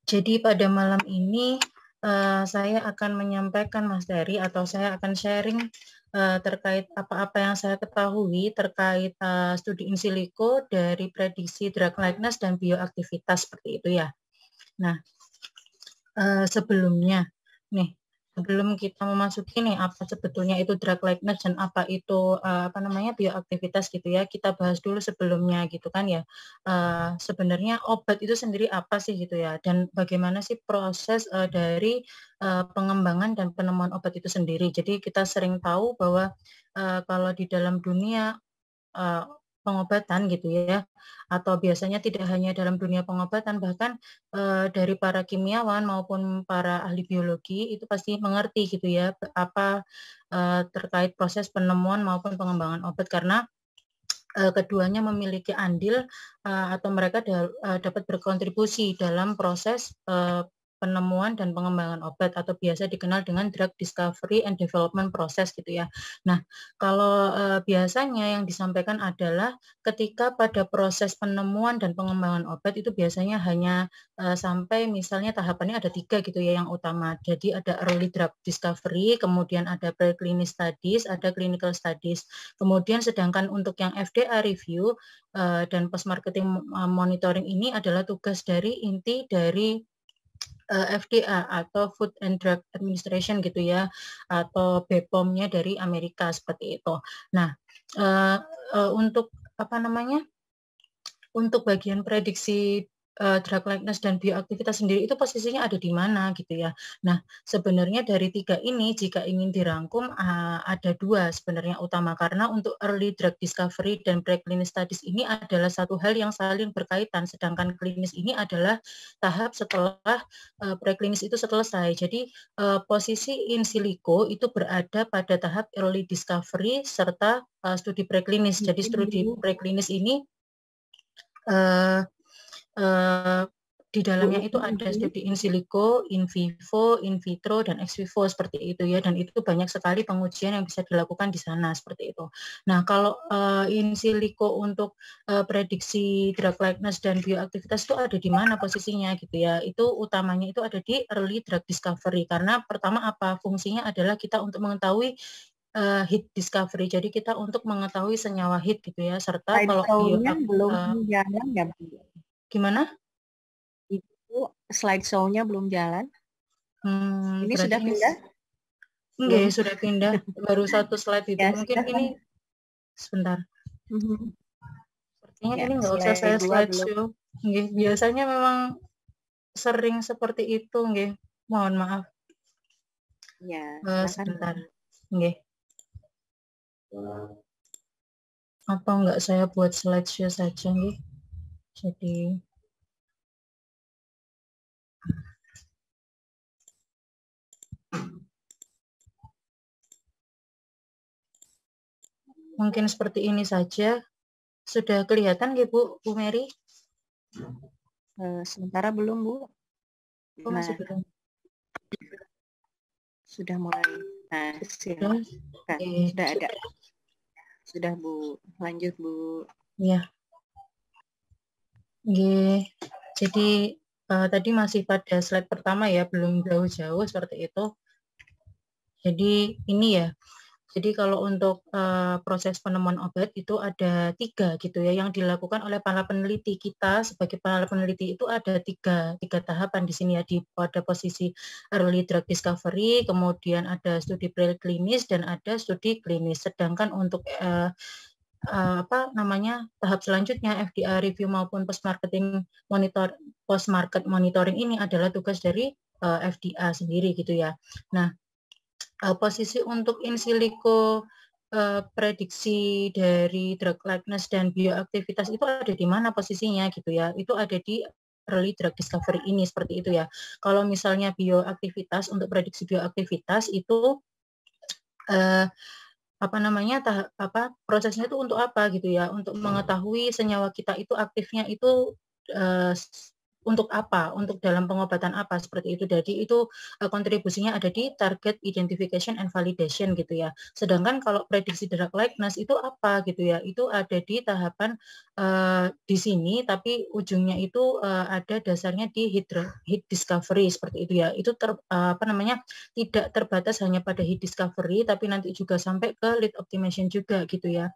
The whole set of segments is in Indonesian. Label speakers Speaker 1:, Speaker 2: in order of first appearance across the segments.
Speaker 1: Jadi pada malam ini saya akan menyampaikan Mas Dari atau saya akan sharing terkait apa-apa yang saya ketahui terkait studi in silico dari prediksi drug likeness dan bioaktivitas seperti itu ya. Nah, sebelumnya nih, sebelum kita memasuki nih apa sebetulnya itu drug likeness dan apa itu bioaktivitas gitu ya, kita bahas dulu sebelumnya gitu kan ya. Sebenarnya obat itu sendiri apa sih gitu ya, dan bagaimana sih proses dari pengembangan dan penemuan obat itu sendiri. Jadi kita sering tahu bahwa kalau di dalam dunia eee, pengobatan gitu ya, atau biasanya tidak hanya dalam dunia pengobatan, bahkan dari para kimiawan maupun para ahli biologi itu pasti mengerti gitu ya, apa terkait proses penemuan maupun pengembangan obat karena keduanya memiliki andil atau mereka dapat berkontribusi dalam proses penemuan dan pengembangan obat atau biasa dikenal dengan drug discovery and development process gitu ya. Nah, kalau biasanya yang disampaikan adalah ketika pada proses penemuan dan pengembangan obat itu biasanya hanya sampai misalnya tahapannya ada 3 gitu ya yang utama. Jadi ada early drug discovery, kemudian ada preclinical studies, ada clinical studies. Kemudian sedangkan untuk yang FDA review dan post marketing monitoring ini adalah tugas dari inti dari FDA atau Food and Drug Administration gitu ya, atau BPOM-nya dari Amerika seperti itu. Nah, eee eee, untuk apa namanya, untuk bagian prediksi drug likeness dan bioaktivitas sendiri itu posisinya ada di mana gitu ya. Nah, sebenarnya dari 3 ini jika ingin dirangkum ada 2 sebenarnya utama karena untuk early drug discovery dan preclinical studies ini adalah satu hal yang saling berkaitan, sedangkan klinis ini adalah tahap setelah preklinis itu selesai. Jadi posisi in silico itu berada pada tahap early discovery serta studi preklinis. Jadi studi preklinis ini eee eee, di dalamnya itu ada studi in silico, in vivo, in vitro, dan ex vivo seperti itu ya, dan itu banyak sekali pengujian yang bisa dilakukan di sana seperti itu. Nah kalau in silico untuk prediksi drug likeness dan bioaktivitas itu ada di mana posisinya gitu ya, itu utamanya itu ada di early drug discovery karena pertama apa, fungsinya adalah kita untuk mengetahui hit discovery. Jadi kita untuk mengetahui senyawa hit gitu ya, serta kalau
Speaker 2: Slideshow-nya belum jalan ya, Bu?
Speaker 1: gimana?
Speaker 2: Itu slideshow-nya belum jalan? Ini
Speaker 1: Berarti
Speaker 2: sudah
Speaker 1: ini
Speaker 2: pindah?
Speaker 1: nggih,
Speaker 2: Belum?
Speaker 1: sudah pindah, baru 1 slide itu.
Speaker 2: Ya,
Speaker 1: Mungkin
Speaker 2: sudah kan?
Speaker 1: ini sebentar, sepertinya
Speaker 2: Ya,
Speaker 1: ini nggak usah
Speaker 2: slide
Speaker 1: saya
Speaker 2: 2 belum.
Speaker 1: slideshow. Nggih, biasanya memang sering seperti itu nggih, mohon maaf.
Speaker 2: Ya, silakan, Bu.
Speaker 1: Sebentar, nggih. Apa nggak saya buat slideshow saja nggih? Jadi mungkin seperti ini saja. Sudah kelihatan nggih Bu Mary?
Speaker 2: Sementara belum, Bu.
Speaker 1: Oh, masih
Speaker 2: Nah,
Speaker 1: belum?
Speaker 2: sudah mulai. Nah,
Speaker 1: Sudah?
Speaker 2: silakan.
Speaker 1: Oke.
Speaker 2: Sudah ada. Sudah, Bu. Lanjut, Bu.
Speaker 1: Iya. Nggih. Jadi tadi masih pada slide pertama ya, belum jauh-jauh seperti itu. Jadi ini ya, jadi kalau untuk proses penemuan obat itu ada 3 gitu ya, yang dilakukan oleh para peneliti. Kita sebagai para peneliti itu ada tiga tahapan di sini ya, pada posisi early drug discovery, kemudian ada studi preklinis dan ada studi klinis. Sedangkan untuk tahap selanjutnya FDA review maupun post market monitoring ini adalah tugas dari FDA sendiri gitu ya. Nah, posisi untuk in silico prediksi dari drug likeness dan bioaktivitas itu ada di mana posisinya gitu ya, itu ada di early drug discovery ini seperti itu ya. Kalau misalnya bioaktivitas, untuk prediksi bioaktivitas itu prosesnya itu untuk apa gitu ya, untuk mengetahui senyawa kita itu aktifnya itu untuk apa, untuk dalam pengobatan apa, seperti itu. Jadi itu, kontribusinya ada di target identification and validation gitu ya. Sedangkan kalau prediksi drug likeness itu apa gitu ya, itu ada di tahapan, di sini tapi ujungnya itu, ada dasarnya di hit discovery seperti itu ya. Itu apa namanya, tidak terbatas hanya pada hit discovery tapi nanti juga sampai ke lead optimization juga gitu ya.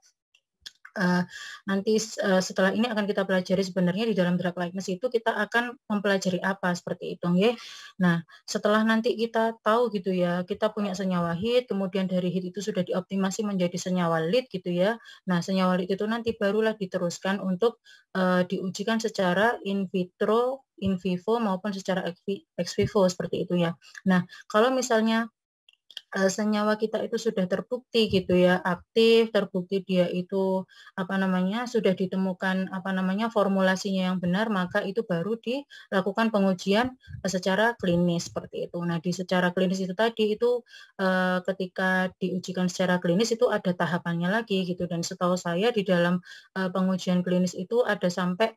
Speaker 1: Nanti setelah ini akan kita pelajari sebenarnya di dalam drug likeness itu kita akan mempelajari apa, seperti itu nggih. Nah, setelah nanti kita tahu gitu ya, kita punya senyawa hit, kemudian dari hit itu sudah dioptimasi menjadi senyawa lead gitu ya. Nah, senyawa lead itu nanti barulah diteruskan untuk, diujikan secara in vitro, in vivo maupun secara ex vivo seperti itu ya. Nah, kalau misalnya senyawa kita itu sudah terbukti gitu ya, aktif, terbukti dia itu, apa namanya, sudah ditemukan, apa namanya, formulasinya yang benar, maka itu baru dilakukan pengujian, secara klinis, seperti itu. Nah, di secara klinis itu tadi, itu, ketika diujikan secara klinis itu ada tahapannya lagi gitu, dan setahu saya di dalam, pengujian klinis itu ada sampai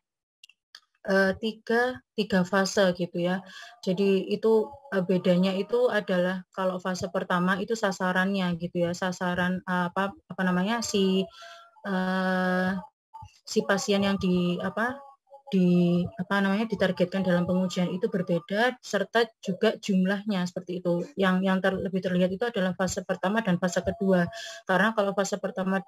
Speaker 1: tiga fase gitu ya. Jadi itu, bedanya itu adalah kalau fase pertama itu sasarannya gitu ya, sasaran, apa namanya, eee, si pasien yang apa namanya, ditargetkan dalam pengujian itu berbeda, serta juga jumlahnya seperti itu. Yang lebih terlihat itu adalah fase pertama dan fase kedua. Karena kalau fase pertama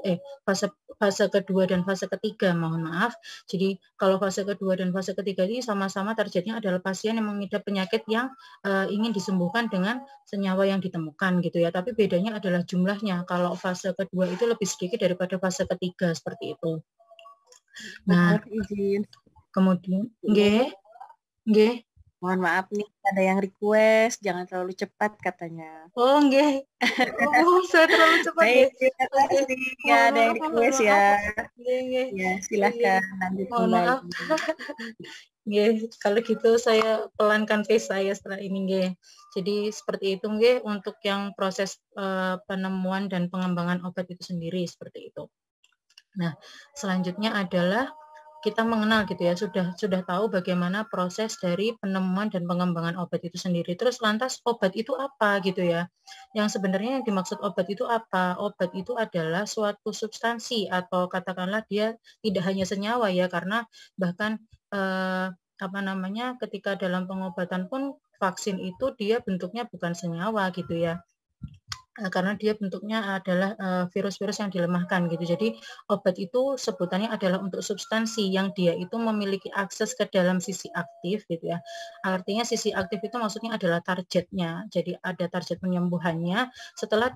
Speaker 1: fase fase kedua dan fase ketiga, mohon maaf. Jadi kalau fase kedua dan fase ketiga ini sama-sama targetnya adalah pasien yang mengidap penyakit yang, ingin disembuhkan dengan senyawa yang ditemukan gitu ya. Tapi bedanya adalah jumlahnya. Kalau fase kedua itu lebih sedikit daripada fase ketiga, seperti itu. Nah,
Speaker 2: izin.
Speaker 1: kemudian nggih, nggih.
Speaker 2: Mohon maaf nih, ada yang request jangan terlalu cepat katanya.
Speaker 1: Oh, nggih. Oh, saya terlalu cepat
Speaker 2: Baik,
Speaker 1: nggih.
Speaker 2: terima
Speaker 1: Oke.
Speaker 2: kasih. Ya,
Speaker 1: Mohon
Speaker 2: ada yang
Speaker 1: maaf mohon
Speaker 2: request ya.
Speaker 1: maaf. Nggih nggih.
Speaker 2: Ya,
Speaker 1: Iya.
Speaker 2: silahkan lanjut
Speaker 1: Mohon maaf.
Speaker 2: kembali.
Speaker 1: Nggih, kalau gitu saya pelankan pace saya setelah ini nggih. Jadi seperti itu nggih untuk yang proses, penemuan dan pengembangan obat itu sendiri, seperti itu. Nah, selanjutnya adalah kita mengenal gitu ya, sudah tahu bagaimana proses dari penemuan dan pengembangan obat itu sendiri. Terus lantas obat itu apa gitu ya? Yang sebenarnya yang dimaksud obat itu apa? Obat itu adalah suatu substansi atau katakanlah dia tidak hanya senyawa ya, karena bahkan, apa namanya, ketika dalam pengobatan pun vaksin itu dia bentuknya bukan senyawa gitu ya. Karena dia bentuknya adalah, virus-virus yang dilemahkan gitu. Jadi obat itu sebutannya adalah untuk substansi yang dia itu memiliki akses ke dalam sisi aktif gitu ya. Artinya sisi aktif itu maksudnya adalah targetnya. Jadi ada target penyembuhannya setelah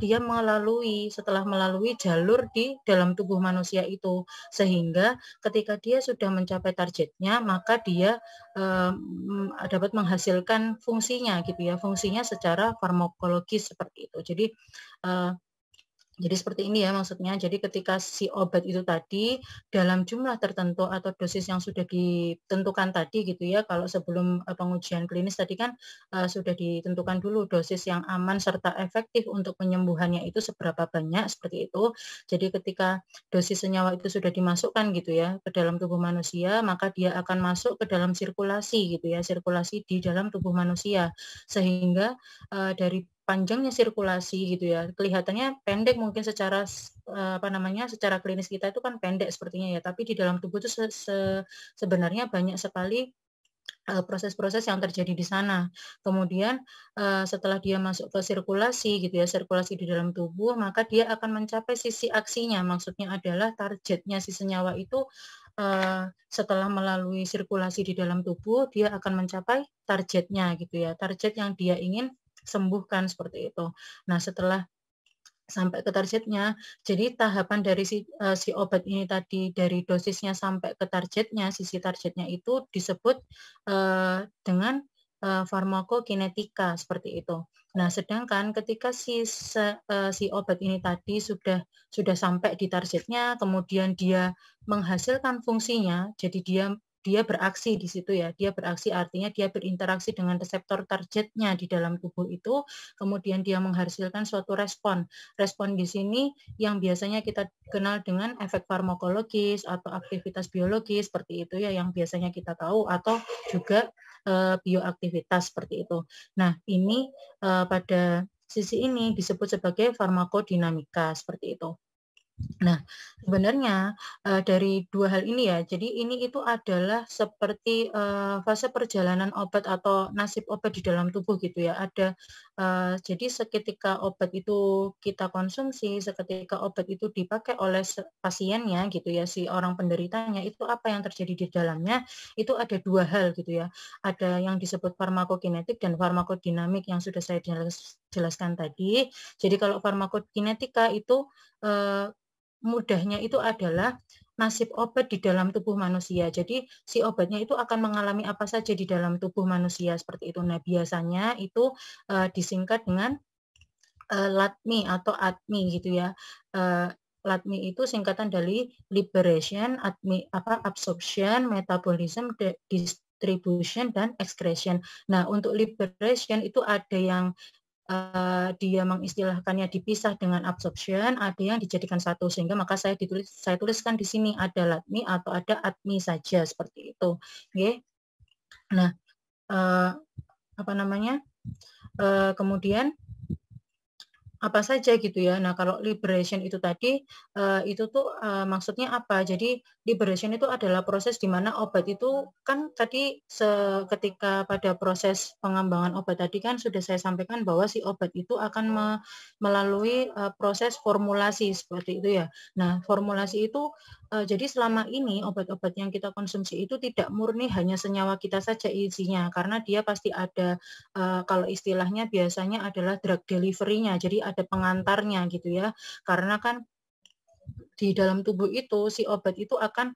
Speaker 1: melalui jalur di dalam tubuh manusia itu. Sehingga ketika dia sudah mencapai targetnya, maka dia, dapat menghasilkan fungsinya gitu ya, fungsinya secara farmakologis seperti itu. Eee, jadi seperti ini ya maksudnya. Jadi ketika si obat itu tadi dalam jumlah tertentu atau dosis yang sudah ditentukan tadi gitu ya, kalau sebelum, pengujian klinis tadi kan, sudah ditentukan dulu dosis yang aman serta efektif untuk penyembuhannya itu seberapa banyak, seperti itu. Jadi ketika dosis senyawa itu sudah dimasukkan gitu ya ke dalam tubuh manusia, maka dia akan masuk ke dalam sirkulasi gitu ya, sirkulasi di dalam tubuh manusia. Sehingga, dari panjangnya sirkulasi gitu ya, kelihatannya pendek mungkin secara apa namanya, secara klinis kita itu kan pendek sepertinya ya, tapi di dalam tubuh itu sebenarnya banyak sekali, proses-proses yang terjadi di sana. Kemudian, setelah dia masuk ke sirkulasi gitu ya, sirkulasi di dalam tubuh, maka dia akan mencapai sisi aksinya, maksudnya adalah targetnya si senyawa itu, setelah melalui sirkulasi di dalam tubuh, dia akan mencapai targetnya gitu ya, target yang dia ingin sembuhkan, seperti itu. Nah, setelah sampai ke targetnya, jadi tahapan dari si obat ini tadi, dari dosisnya sampai ke targetnya, sisi targetnya itu disebut, dengan, farmakokinetika, seperti itu. Nah, sedangkan ketika si obat ini tadi sudah sampai di targetnya, kemudian dia menghasilkan fungsinya, jadi dia dia beraksi di situ ya. Dia beraksi artinya dia berinteraksi dengan reseptor targetnya di dalam tubuh itu, kemudian dia menghasilkan suatu respon. Respon di sini yang biasanya kita kenal dengan efek farmakologis atau aktivitas biologis seperti itu ya, yang biasanya kita tahu, atau juga bioaktivitas seperti itu. Nah, ini pada sisi ini disebut sebagai farmakodinamika seperti itu. Nah, sebenarnya, dari 2 hal ini ya, jadi ini itu adalah seperti, fase perjalanan obat atau nasib obat di dalam tubuh gitu ya. Jadi seketika obat itu kita konsumsi, seketika obat itu dipakai oleh pasiennya gitu ya, si orang penderitanya, itu apa yang terjadi di dalamnya, itu ada 2 hal gitu ya. Ada yang disebut farmakokinetik dan farmakodinamik yang sudah saya jelaskan tadi. Jadi kalau farmakokinetika itu, mudahnya itu adalah nasib obat di dalam tubuh manusia. Jadi si obatnya itu akan mengalami apa saja di dalam tubuh manusia seperti itu. Nah, biasanya itu disingkat dengan LATMI atau ADMI gitu ya. LATMI itu singkatan dari liberation, absorption, metabolism, distribution, dan excretion. Nah, untuk liberation itu ada yang dia mengistilahkannya dipisah dengan absorption, ada yang dijadikan satu, sehingga maka saya tuliskan di sini ada LATMI atau ada ADMI saja seperti itu. Oke. Nah, kemudian apa saja gitu ya. Nah, kalau liberation itu tadi, itu tuh maksudnya apa? Jadi liberation itu adalah proses di mana obat itu kan tadi ketika pada proses pengembangan obat tadi kan sudah saya sampaikan bahwa si obat itu akan melalui proses formulasi seperti itu ya. Nah, formulasi itu jadi selama ini obat-obat yang kita konsumsi itu tidak murni hanya senyawa kita saja isinya, karena dia pasti ada kalau istilahnya biasanya adalah drug delivery-nya, jadi ada pengantarnya gitu ya. Karena kan di dalam tubuh itu si obat itu akan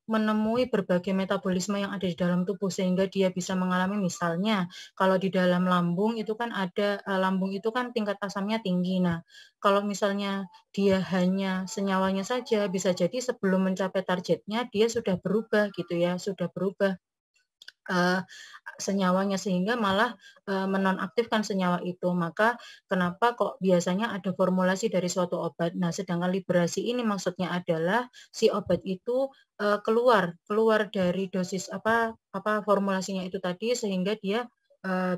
Speaker 1: menemui berbagai metabolisme yang ada di dalam tubuh sehingga dia bisa mengalami, misalnya kalau di dalam lambung itu kan ada lambung itu kan tingkat asamnya tinggi. Nah, kalau misalnya dia hanya senyawanya saja, bisa jadi sebelum mencapai targetnya dia sudah berubah gitu ya, sudah berubah senyawanya sehingga malah menonaktifkan senyawa itu. Maka kenapa kok biasanya ada formulasi dari suatu obat. Nah, sedangkan liberasi ini maksudnya adalah si obat itu keluar dari dosis formulasinya itu tadi sehingga dia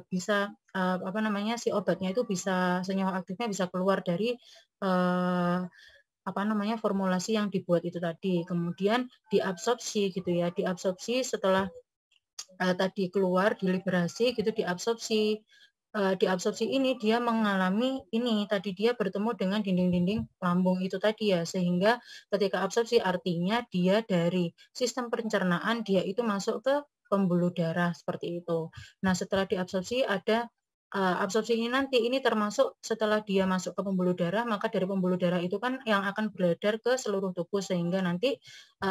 Speaker 1: bisa si obatnya itu bisa, senyawa aktifnya bisa keluar dari formulasi yang dibuat itu tadi. Kemudian diabsorpsi gitu ya. Diabsorpsi setelah tadi keluar, diliberasi gitu, diabsorpsi. Diabsorpsi ini dia mengalami ini tadi, dia bertemu dengan dinding-dinding lambung itu tadi ya, sehingga ketika absorpsi artinya dia dari sistem pencernaan dia itu masuk ke pembuluh darah seperti itu. Nah, setelah diabsorpsi ada absorpsi ini nanti ini termasuk setelah dia masuk ke pembuluh darah, maka dari pembuluh darah itu kan yang akan beredar ke seluruh tubuh sehingga nanti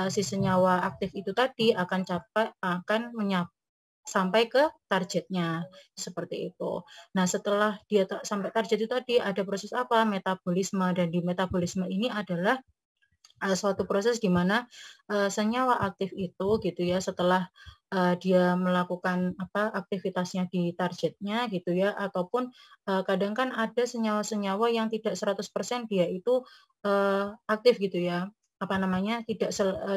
Speaker 1: si senyawa aktif itu tadi akan sampai ke targetnya, seperti itu. Nah, setelah dia sampai target itu tadi ada proses apa? Metabolisme, dan di metabolisme ini adalah suatu proses di mana senyawa aktif itu gitu ya, setelah dia melakukan aktivitasnya di targetnya gitu ya, ataupun kadang kan ada senyawa-senyawa yang tidak 100% dia itu aktif gitu ya,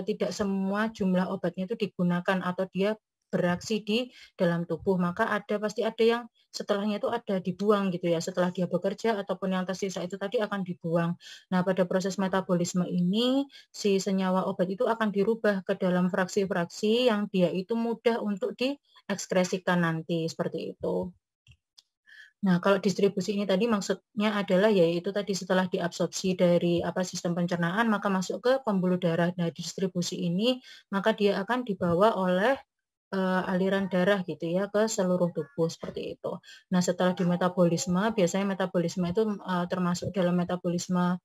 Speaker 1: tidak semua jumlah obatnya itu digunakan atau dia beraksi di dalam tubuh, maka pasti ada yang setelahnya itu ada dibuang gitu ya, setelah dia bekerja ataupun yang tersisa itu tadi akan dibuang. Nah, pada proses metabolisme ini si senyawa obat itu akan dirubah ke dalam fraksi-fraksi yang dia itu mudah untuk diekskresikan nanti, seperti itu. Nah, kalau distribusi ini tadi maksudnya adalah yaitu tadi setelah diabsorpsi dari sistem pencernaan maka masuk ke pembuluh darah. Nah, distribusi ini maka dia akan dibawa oleh aliran darah gitu ya ke seluruh tubuh seperti itu. Nah, setelah di metabolisme, biasanya metabolisme itu termasuk dalam metabolisme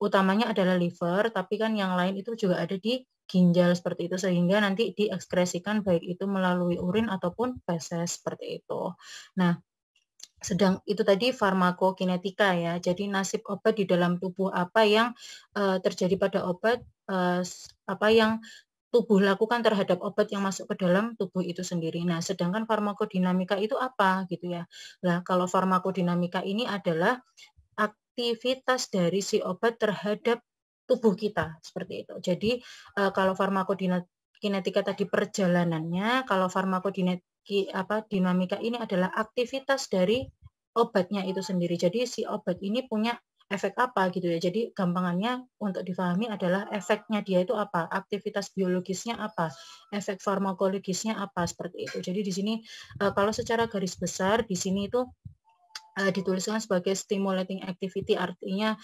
Speaker 1: utamanya adalah liver, tapi kan yang lain itu juga ada di ginjal seperti itu sehingga nanti diekskresikan baik itu melalui urin ataupun feses seperti itu. Nah, itu tadi farmakokinetika ya. Jadi nasib obat di dalam tubuh apa yang terjadi pada obat, yang tubuh lakukan terhadap obat yang masuk ke dalam tubuh itu sendiri. Nah, sedangkan farmakodinamika itu apa gitu ya. Nah, kalau farmakodinamika ini adalah aktivitas dari si obat terhadap tubuh kita, seperti itu. Jadi, kalau farmakokinetika tadi perjalanannya, kalau dinamika ini adalah aktivitas dari obatnya itu sendiri. Jadi si obat ini punya efek apa gitu ya. Jadi gampangannya untuk difahami adalah efeknya dia itu apa, aktivitas biologisnya apa, efek farmakologisnya apa, seperti itu. Jadi di sini kalau secara garis besar di sini itu dituliskan sebagai stimulating activity, artinya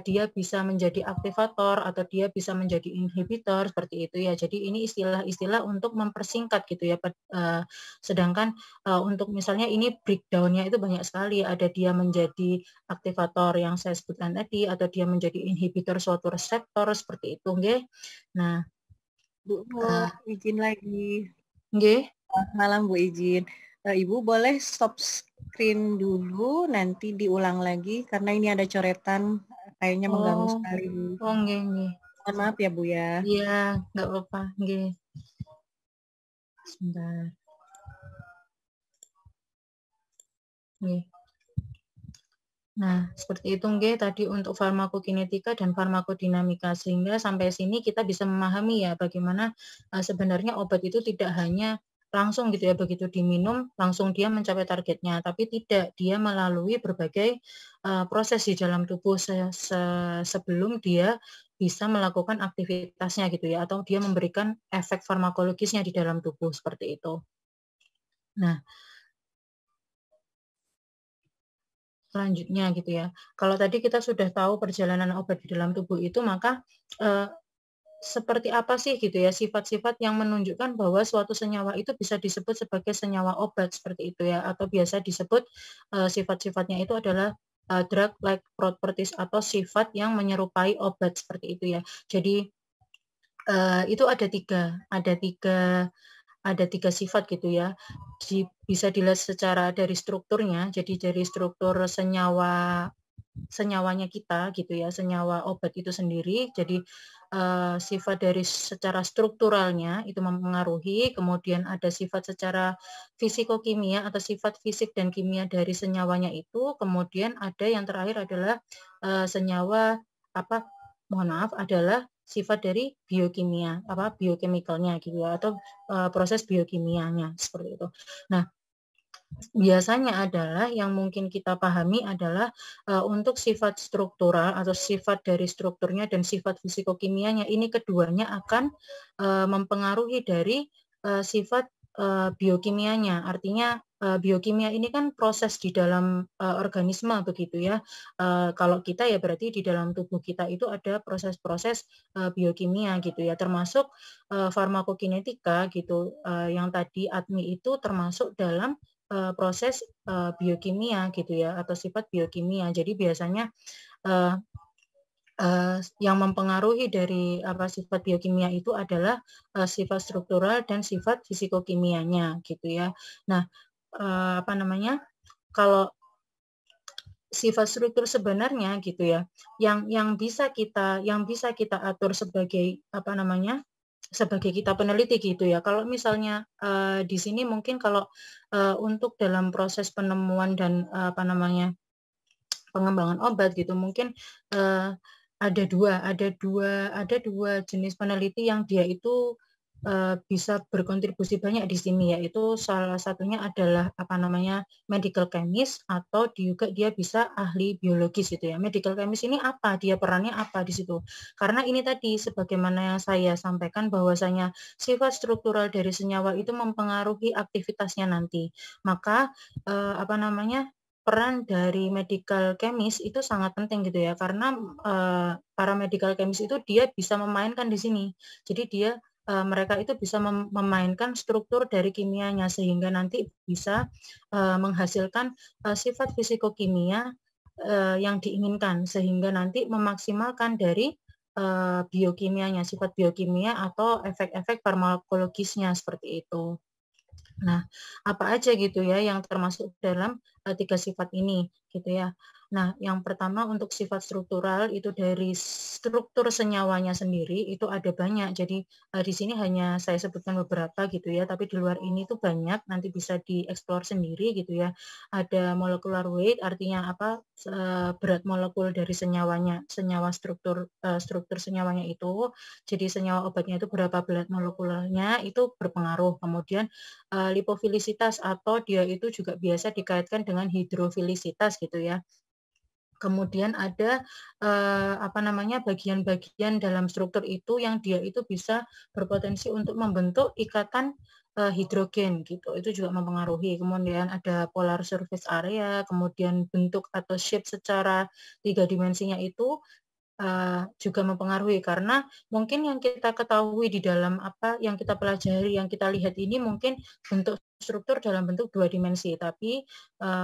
Speaker 1: dia bisa menjadi aktivator atau dia bisa menjadi inhibitor, seperti itu ya. Jadi ini istilah-istilah untuk mempersingkat gitu ya. Sedangkan untuk misalnya ini breakdown-nya itu banyak sekali, ada dia menjadi aktivator yang saya sebutkan tadi, atau dia menjadi inhibitor suatu reseptor, seperti itu nggih. Nah,
Speaker 2: Bu Nur, izin lagi.
Speaker 1: nggih.
Speaker 2: Malam Bu, izin. Ibu boleh stop screen dulu, nanti diulang lagi karena ini ada coretan, kayaknya mengganggu sekali.
Speaker 1: Oh, nggih.
Speaker 2: Mohon maaf ya Bu ya.
Speaker 1: Iya, nggak apa-apa, nggih. Sebentar. Nggih. Nah, seperti itu nggih tadi untuk farmakokinetika dan farmakodinamika, sehingga sampai sini kita bisa memahami ya bagaimana sebenarnya obat itu tidak hanya langsung gitu ya, begitu diminum langsung dia mencapai targetnya, tapi tidak, dia melalui berbagai proses di dalam tubuh sebelum dia bisa melakukan aktivitasnya gitu ya, atau dia memberikan efek farmakologisnya di dalam tubuh, seperti itu. Nah, selanjutnya gitu ya. Kalau tadi kita sudah tahu perjalanan obat di dalam tubuh itu, maka seperti apa sih gitu ya sifat-sifat yang menunjukkan bahwa suatu senyawa itu bisa disebut sebagai senyawa obat, seperti itu ya, atau biasa disebut sifat-sifatnya itu adalah drug-like properties atau sifat yang menyerupai obat, seperti itu ya. Jadi itu ada tiga sifat gitu ya. Bisa dilihat secara dari strukturnya, jadi dari struktur senyawanya kita gitu ya, senyawa obat itu sendiri. Jadi sifat dari secara strukturalnya itu mempengaruhi, kemudian ada sifat secara fisikokimia atau sifat fisik dan kimia dari senyawanya itu, kemudian ada yang terakhir adalah senyawa adalah sifat dari biokimia, biochemicalnya gitu ya, atau proses biokimianya, seperti itu. Nah, biasanya adalah yang mungkin kita pahami adalah untuk sifat struktural atau sifat dari strukturnya dan sifat fisikokimianya, ini keduanya akan mempengaruhi dari sifat biokimianya. Artinya biokimia ini kan proses di dalam organisme begitu ya. Kalau kita ya berarti di dalam tubuh kita itu ada proses-proses biokimia gitu ya, termasuk farmakokinetika gitu, yang tadi ADMI itu termasuk dalam proses biokimia gitu ya, atau sifat biokimia. Jadi biasanya yang mempengaruhi dari sifat biokimia itu adalah sifat struktural dan sifat fisikokimianya gitu ya. Nah, kalau sifat struktur sebenarnya gitu ya, yang bisa kita atur sebagai sebagai kita peneliti gitu ya. Kalau misalnya di sini mungkin kalau untuk dalam proses penemuan dan pengembangan obat gitu, mungkin ada dua jenis peneliti yang dia itu bisa berkontribusi banyak di sini, yaitu salah satunya adalah medical chemist, atau juga dia bisa ahli biologis gitu ya. Medical chemist ini apa? Dia perannya apa di situ? Karena ini tadi sebagaimana yang saya sampaikan bahwasanya sifat struktural dari senyawa itu mempengaruhi aktivitasnya nanti. Maka peran dari medical chemist itu sangat penting gitu ya, karena para medical chemist itu dia bisa memainkan di sini. Jadi mereka itu bisa memainkan struktur dari kimianya sehingga nanti bisa menghasilkan sifat fisikokimia yang diinginkan, sehingga nanti memaksimalkan dari biokimianya, sifat biokimia atau efek-efek farmakologisnya, seperti itu. Nah, apa aja gitu ya yang termasuk dalam tiga sifat ini gitu ya. Nah, yang pertama untuk sifat struktural itu dari struktur senyawanya sendiri itu ada banyak. Jadi di sini hanya saya sebutkan beberapa gitu ya, tapi di luar ini tuh banyak, nanti bisa dieksplor sendiri gitu ya. Ada molecular weight, artinya apa? Berat molekul dari senyawanya, senyawa struktur senyawanya itu. Jadi senyawa obatnya itu berapa berat molekulernya itu berpengaruh. Kemudian lipofilisitas atau dia itu juga biasa dikaitkan dengan hidrofilisitas gitu ya. Kemudian ada bagian-bagian dalam struktur itu yang dia itu bisa berpotensi untuk membentuk ikatan hidrogen gitu. Itu juga mempengaruhi. Kemudian ada polar surface area, kemudian bentuk atau shape secara 3 dimensinya itu juga mempengaruhi karena mungkin yang kita ketahui di dalam yang kita pelajari, yang kita lihat ini mungkin bentuk struktur dalam bentuk 2 dimensi, tapi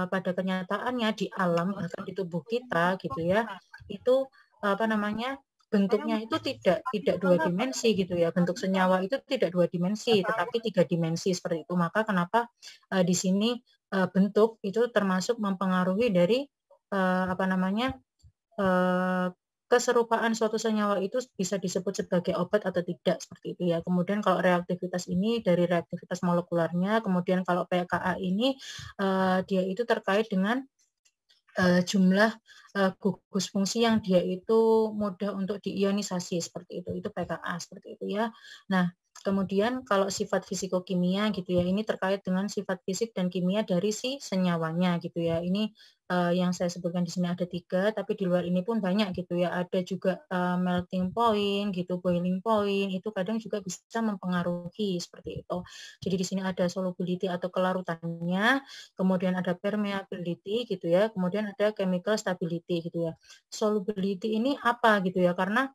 Speaker 1: pada kenyataannya di alam bahkan di tubuh kita gitu ya, itu bentuknya itu tidak 2 dimensi gitu ya. Bentuk senyawa itu tidak 2 dimensi, tetapi 3 dimensi seperti itu. Maka kenapa di sini bentuk itu termasuk mempengaruhi dari keserupaan suatu senyawa itu bisa disebut sebagai obat atau tidak, seperti itu ya. Kemudian kalau reaktivitas ini dari reaktivitas molekularnya, kemudian kalau pKa ini dia itu terkait dengan jumlah gugus fungsi yang dia itu mudah untuk diionisasi, seperti itu pKa seperti itu ya. Nah, kemudian kalau sifat fisikokimia gitu ya, ini terkait dengan sifat fisik dan kimia dari si senyawanya gitu ya. Ini yang saya sebutkan di sini ada 3, tapi di luar ini pun banyak gitu ya. Ada juga melting point gitu, boiling point, itu kadang juga bisa mempengaruhi seperti itu. Jadi di sini ada solubility atau kelarutannya, kemudian ada permeability gitu ya, kemudian ada chemical stability gitu ya. Solubility ini apa gitu ya, karena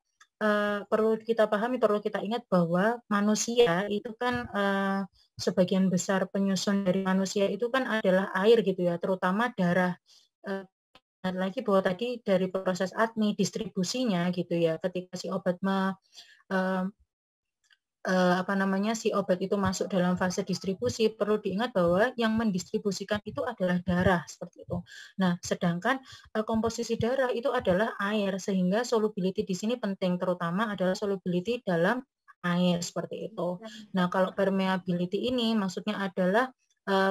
Speaker 1: perlu kita pahami, perlu kita ingat bahwa manusia itu kan sebagian besar penyusun dari manusia itu kan adalah air gitu ya, terutama darah. Dan lagi bahwa tadi dari proses ADME distribusinya gitu ya, ketika si obat si obat itu masuk dalam fase distribusi, perlu diingat bahwa yang mendistribusikan itu adalah darah seperti itu. Nah, sedangkan komposisi darah itu adalah air, sehingga solubility di sini penting, terutama adalah solubility dalam air seperti itu. Nah, kalau permeability ini maksudnya adalah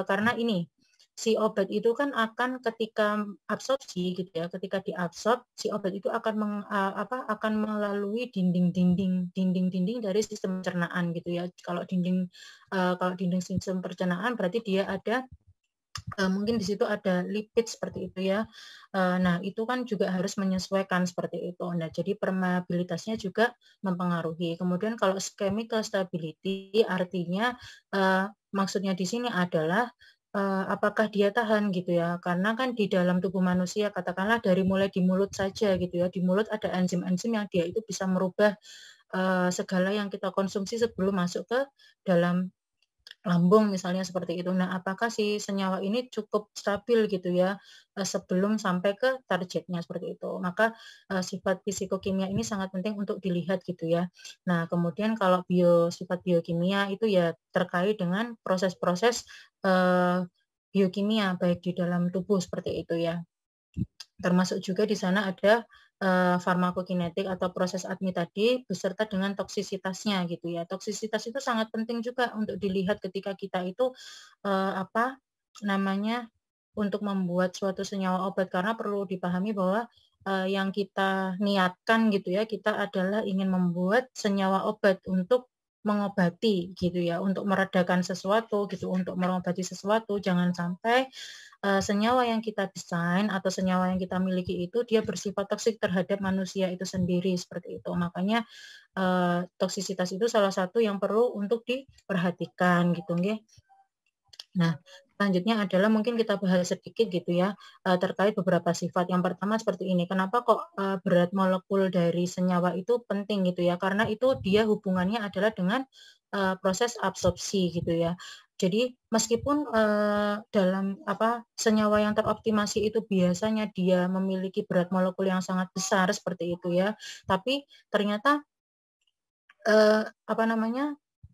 Speaker 1: karena ini si obat itu kan akan ketika absorpsi gitu ya, ketika diabsorb si obat itu akan melalui dinding-dinding dari sistem pencernaan gitu ya. Kalau dinding sistem pencernaan berarti dia ada mungkin di situ ada lipid seperti itu ya. Nah, itu kan juga harus menyesuaikan seperti itu. Nah, jadi permeabilitasnya juga mempengaruhi. Kemudian kalau chemical stability artinya maksudnya di sini adalah apakah dia tahan gitu ya. Karena kan di dalam tubuh manusia katakanlah dari mulai di mulut saja gitu ya. Di mulut ada enzim-enzim yang dia itu bisa merubah segala yang kita konsumsi sebelum masuk ke dalam lambung misalnya seperti itu. Nah, apakah si senyawa ini cukup stabil gitu ya sebelum sampai ke targetnya seperti itu. Maka sifat fisikokimia ini sangat penting untuk dilihat gitu ya. Nah, kemudian kalau sifat biokimia itu ya terkait dengan proses-proses biokimia baik di dalam tubuh seperti itu ya. Termasuk juga di sana ada farmakokinetik atau proses ADME tadi beserta dengan toksisitasnya gitu ya. Toksisitas itu sangat penting juga untuk dilihat ketika kita itu untuk membuat suatu senyawa obat, karena perlu dipahami bahwa yang kita niatkan gitu ya, kita adalah ingin membuat senyawa obat untuk mengobati gitu ya, untuk meredakan sesuatu gitu, untuk mengobati sesuatu. Jangan sampai senyawa yang kita desain atau senyawa yang kita miliki itu dia bersifat toksik terhadap manusia itu sendiri seperti itu. Makanya toksisitas itu salah satu yang perlu untuk diperhatikan gitu nggih. Nah, selanjutnya adalah mungkin kita bahas sedikit gitu ya terkait beberapa sifat. Yang pertama seperti ini, kenapa kok berat molekul dari senyawa itu penting gitu ya? Karena itu dia hubungannya adalah dengan proses absorpsi gitu ya. Jadi meskipun dalam senyawa yang teroptimasi itu biasanya dia memiliki berat molekul yang sangat besar seperti itu ya, tapi ternyata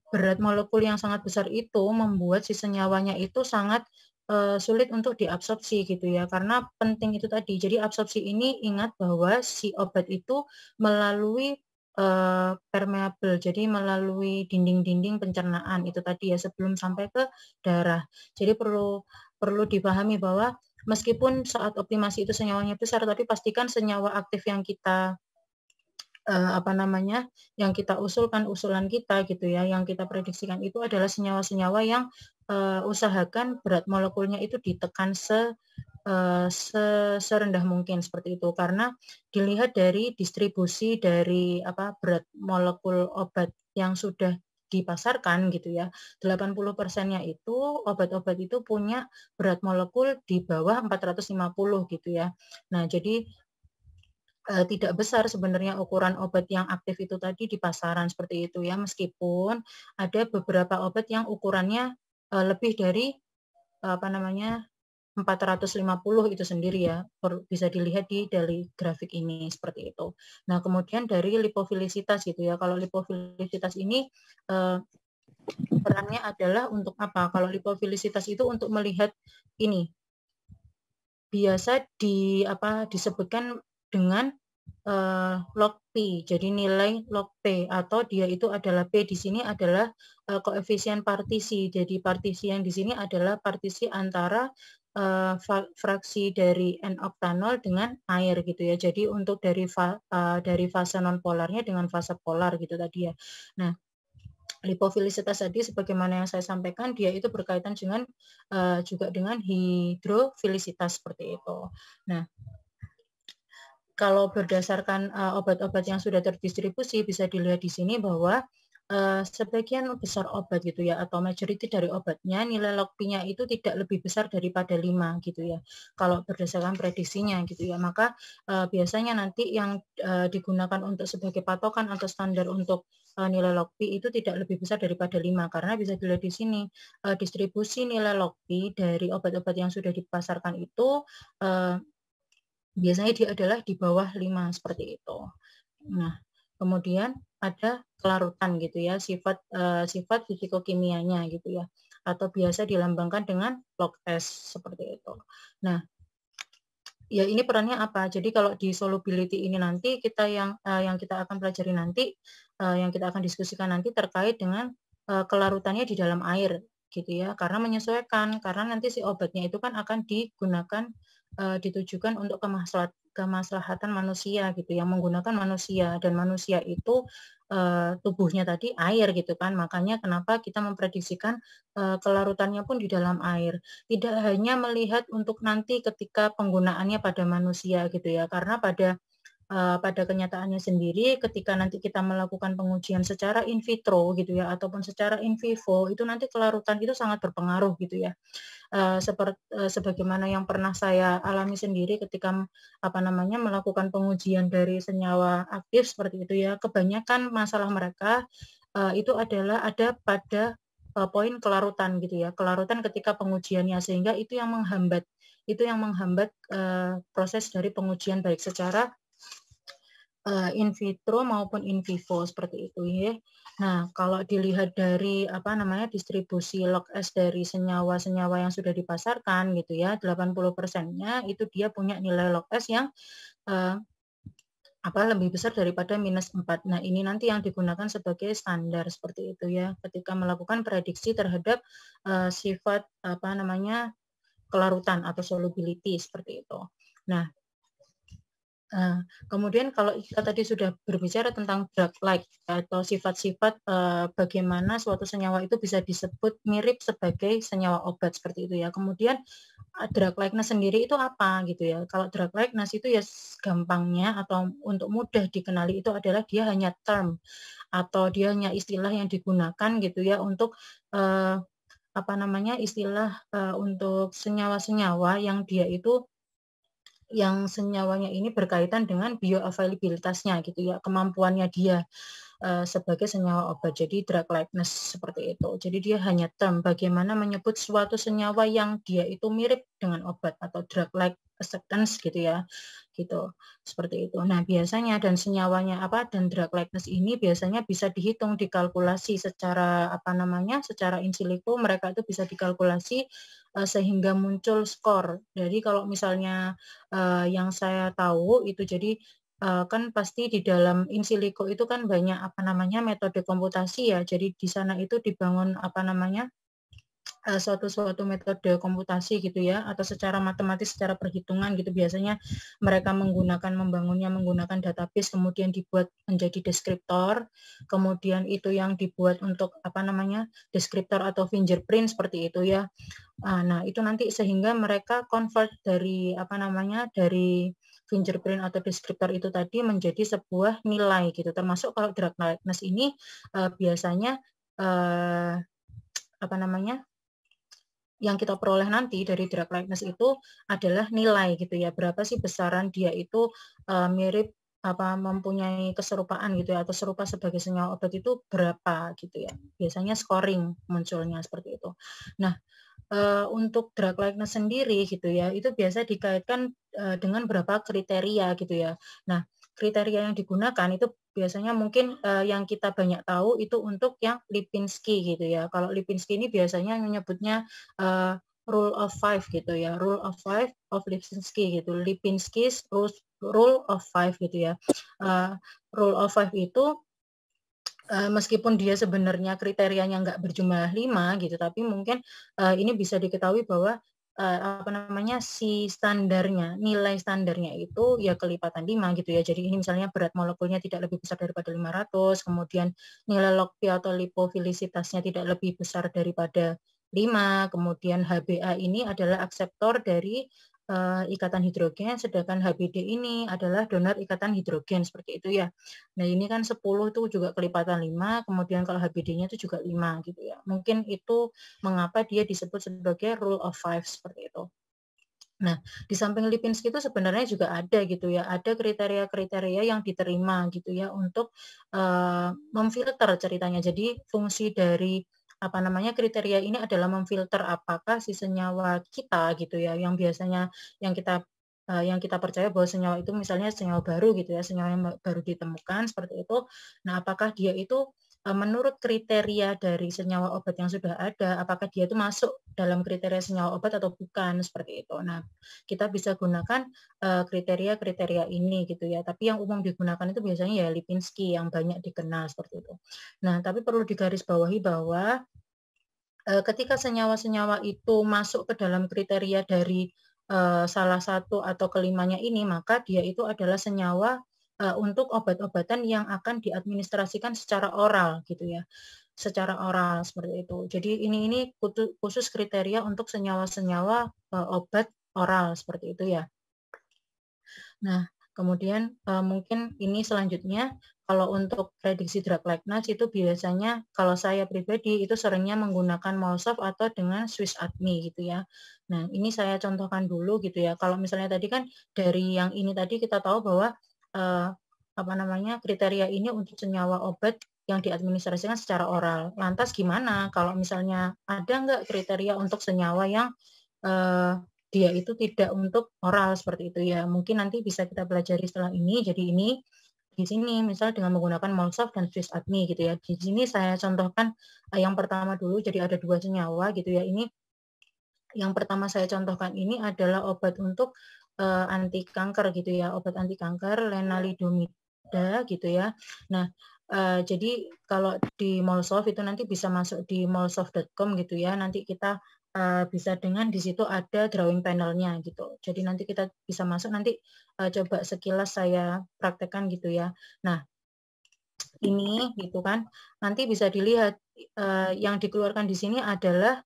Speaker 1: berat molekul yang sangat besar itu membuat si senyawanya itu sangat sulit untuk diabsorpsi gitu ya, karena penting itu tadi. Jadi absorpsi ini ingat bahwa si obat itu melalui permeabel, jadi melalui dinding-dinding pencernaan itu tadi ya, sebelum sampai ke darah. Jadi perlu perlu dipahami bahwa meskipun saat optimasi itu senyawanya besar, tapi pastikan senyawa aktif yang kita apa namanya, yang kita usulkan, usulan kita gitu ya, yang kita prediksikan itu adalah senyawa-senyawa yang usahakan berat molekulnya itu ditekan serendah mungkin seperti itu. Karena dilihat dari distribusi dari berat molekul obat yang sudah dipasarkan gitu ya, 80%-nya itu obat-obat itu punya berat molekul di bawah 450 gitu ya. Nah, jadi tidak besar sebenarnya ukuran obat yang aktif itu tadi di pasaran seperti itu ya, meskipun ada beberapa obat yang ukurannya lebih dari apa namanya 450 itu sendiri ya, bisa dilihat dari grafik ini seperti itu. Nah, kemudian dari lipofilisitas gitu ya. Kalau lipofilisitas ini perannya adalah untuk apa? Kalau lipofilisitas itu untuk melihat ini biasa disebutkan dengan log P. Jadi nilai log P atau dia itu adalah P di sini adalah koefisien partisi. Jadi partisi yang di sini adalah partisi antara fraksi dari N-oktanol dengan air gitu ya. Jadi untuk dari fase non polarnya dengan fase polar gitu tadi ya. Nah, lipofilisitas tadi sebagaimana yang saya sampaikan dia itu berkaitan dengan juga dengan hidrofilisitas seperti itu. Nah, kalau berdasarkan obat-obat yang sudah terdistribusi bisa dilihat di sini bahwa sebagian besar obat gitu ya atau majority dari obatnya nilai log P-nya itu tidak lebih besar daripada 5 gitu ya. Kalau berdasarkan prediksinya gitu ya. Maka biasanya nanti yang digunakan untuk sebagai patokan atau standar untuk nilai log P itu tidak lebih besar daripada 5 karena bisa dilihat di sini distribusi nilai log P dari obat-obat yang sudah dipasarkan itu biasanya dia adalah di bawah 5 seperti itu. Nah, kemudian ada kelarutan gitu ya, sifat fisikokimianya gitu ya, atau biasa dilambangkan dengan log S seperti itu. Nah, ya ini perannya apa? Jadi kalau di solubility ini nanti kita yang kita akan pelajari nanti, yang kita akan diskusikan nanti terkait dengan kelarutannya di dalam air gitu ya, karena menyesuaikan, karena nanti si obatnya itu kan akan digunakan ditujukan untuk kemaslahatan manusia gitu yang menggunakan manusia dan manusia itu tubuhnya tadi air gitu kan, makanya kenapa kita memprediksikan kelarutannya pun di dalam air. Tidak hanya melihat untuk nanti ketika penggunaannya pada manusia gitu ya, karena pada kenyataannya sendiri ketika nanti kita melakukan pengujian secara in vitro gitu ya ataupun secara in vivo itu nanti kelarutan itu sangat berpengaruh gitu ya. Sebagaimana yang pernah saya alami sendiri ketika melakukan pengujian dari senyawa aktif seperti itu ya. Kebanyakan masalah mereka itu adalah ada pada poin kelarutan gitu ya. Kelarutan ketika pengujiannya sehingga itu yang menghambat proses dari pengujian baik secara in vitro maupun in vivo seperti itu ya. Nah, kalau dilihat dari distribusi log S dari senyawa-senyawa yang sudah dipasarkan gitu ya, 80%-nya itu dia punya nilai log S yang lebih besar daripada -4. Nah, ini nanti yang digunakan sebagai standar seperti itu ya, ketika melakukan prediksi terhadap sifat kelarutan atau solubility seperti itu. Nah, kemudian kalau kita tadi sudah berbicara tentang drug-like atau sifat-sifat bagaimana suatu senyawa itu bisa disebut mirip sebagai senyawa obat seperti itu ya. Kemudian drug-likeness sendiri itu apa gitu ya. Kalau drug-likeness itu ya gampangnya atau untuk mudah dikenali itu adalah dia hanya term atau dia hanya istilah yang digunakan gitu ya untuk istilah untuk senyawa-senyawa yang dia itu yang senyawanya ini berkaitan dengan bioavailabilitasnya gitu ya, kemampuannya dia sebagai senyawa obat. Jadi drug likeness seperti itu. Jadi dia hanya term bagaimana menyebut suatu senyawa yang dia itu mirip dengan obat atau drug like acceptance gitu ya. Gitu. Seperti itu. Nah, biasanya dan senyawanya apa dan drug likeness ini biasanya bisa dihitung, dikalkulasi secara apa namanya? Secara in silico mereka itu bisa dikalkulasi sehingga muncul skor. Jadi kalau misalnya yang saya tahu itu jadi kan pasti di dalam in silico itu kan banyak apa namanya metode komputasi ya. Jadi di sana itu dibangun apa namanya suatu metode komputasi gitu ya, atau secara matematis, secara perhitungan gitu. Biasanya mereka membangunnya menggunakan database, kemudian dibuat menjadi deskriptor, kemudian itu yang dibuat untuk apa namanya deskriptor atau fingerprint seperti itu ya. Nah itu nanti sehingga mereka convert dari apa namanya dari fingerprint atau deskriptor itu tadi menjadi sebuah nilai gitu. Termasuk kalau drug likeness ini biasanya apa namanya yang kita peroleh nanti dari drug likeness itu adalah nilai gitu ya, berapa sih besaran dia itu mirip apa mempunyai keserupaan gitu ya, atau serupa sebagai senyawa obat itu berapa gitu ya. Biasanya scoring munculnya seperti itu. Nah, untuk drug likeness sendiri gitu ya, itu biasa dikaitkan dengan beberapa kriteria gitu ya. Nah, kriteria yang digunakan itu biasanya mungkin yang kita banyak tahu itu untuk yang Lipinski gitu ya. Kalau Lipinski ini biasanya menyebutnya rule of five gitu ya, rule of five of Lipinski gitu. Lipinski's rule of five gitu ya. Rule of five itu meskipun dia sebenarnya kriterianya nggak berjumlah 5 gitu, tapi mungkin ini bisa diketahui bahwa apa namanya si standarnya, nilai standarnya itu ya kelipatan 5 gitu ya. Jadi ini misalnya berat molekulnya tidak lebih besar daripada 500, kemudian nilai log P atau lipofilisitasnya tidak lebih besar daripada 5, kemudian HBA ini adalah akseptor dari ikatan hidrogen, sedangkan HBD ini adalah donor ikatan hidrogen seperti itu ya. Nah, ini kan 10 itu juga kelipatan 5, kemudian kalau HBD-nya itu juga 5 gitu ya. Mungkin itu mengapa dia disebut sebagai rule of five seperti itu. Nah, di samping Lipinski itu sebenarnya juga ada gitu ya, ada kriteria-kriteria yang diterima gitu ya untuk memfilter ceritanya. Jadi fungsi dari apa namanya kriteria ini adalah memfilter apakah si senyawa kita gitu ya, yang biasanya yang kita percaya bahwa senyawa itu misalnya senyawa baru gitu ya, senyawa yang baru ditemukan seperti itu. Nah, apakah dia itu menurut kriteria dari senyawa obat yang sudah ada, apakah dia itu masuk dalam kriteria senyawa obat atau bukan seperti itu. Nah, kita bisa gunakan kriteria-kriteria ini gitu ya. Tapi yang umum digunakan itu biasanya ya Lipinski yang banyak dikenal seperti itu. Nah, tapi perlu digarisbawahi bahwa ketika senyawa-senyawa itu masuk ke dalam kriteria dari salah satu atau kelimanya ini, maka dia itu adalah senyawa untuk obat-obatan yang akan diadministrasikan secara oral gitu ya, secara oral seperti itu. Jadi ini khusus kriteria untuk senyawa-senyawa obat oral seperti itu ya. Nah, kemudian mungkin ini selanjutnya kalau untuk prediksi drug likeness itu biasanya kalau saya pribadi itu seringnya menggunakan Molsoft atau dengan Swiss Army gitu ya. Nah, ini saya contohkan dulu gitu ya. Kalau misalnya tadi kan dari yang ini tadi kita tahu bahwa apa namanya kriteria ini untuk senyawa obat yang diadministrasikan secara oral. Lantas gimana kalau misalnya ada nggak kriteria untuk senyawa yang dia itu tidak untuk oral seperti itu ya. Mungkin nanti bisa kita pelajari setelah ini. Jadi ini di sini misal dengan menggunakan Molsoft dan Swiss Army gitu ya. Di sini saya contohkan yang pertama dulu. Jadi ada 2 senyawa gitu ya. Ini yang pertama saya contohkan ini adalah obat untuk anti kanker gitu ya. Obat anti kanker lenalidomida gitu ya. Nah, jadi kalau di Molsoft itu nanti bisa masuk di molsoft.com gitu ya. Nanti kita bisa dengan di situ ada drawing panelnya gitu. Jadi nanti kita bisa masuk nanti coba sekilas saya praktekkan gitu ya. Nah, ini gitu kan. Nanti bisa dilihat yang dikeluarkan di sini adalah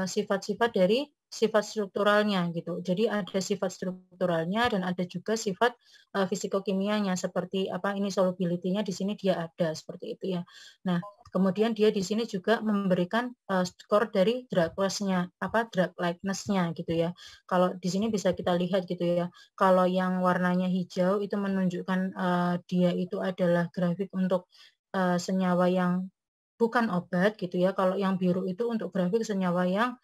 Speaker 1: sifat-sifat dari sifat strukturalnya gitu. Jadi ada sifat strukturalnya dan ada juga sifat fisikokimianya seperti apa ini solubility-nya di sini dia ada seperti itu ya. Nah, Kemudian dia di sini juga memberikan skor dari drug drug likeness-nya gitu ya. Kalau di sini bisa kita lihat gitu ya. Kalau yang warnanya hijau itu menunjukkan dia itu adalah grafik untuk senyawa yang bukan obat gitu ya. Kalau yang biru itu untuk grafik senyawa yang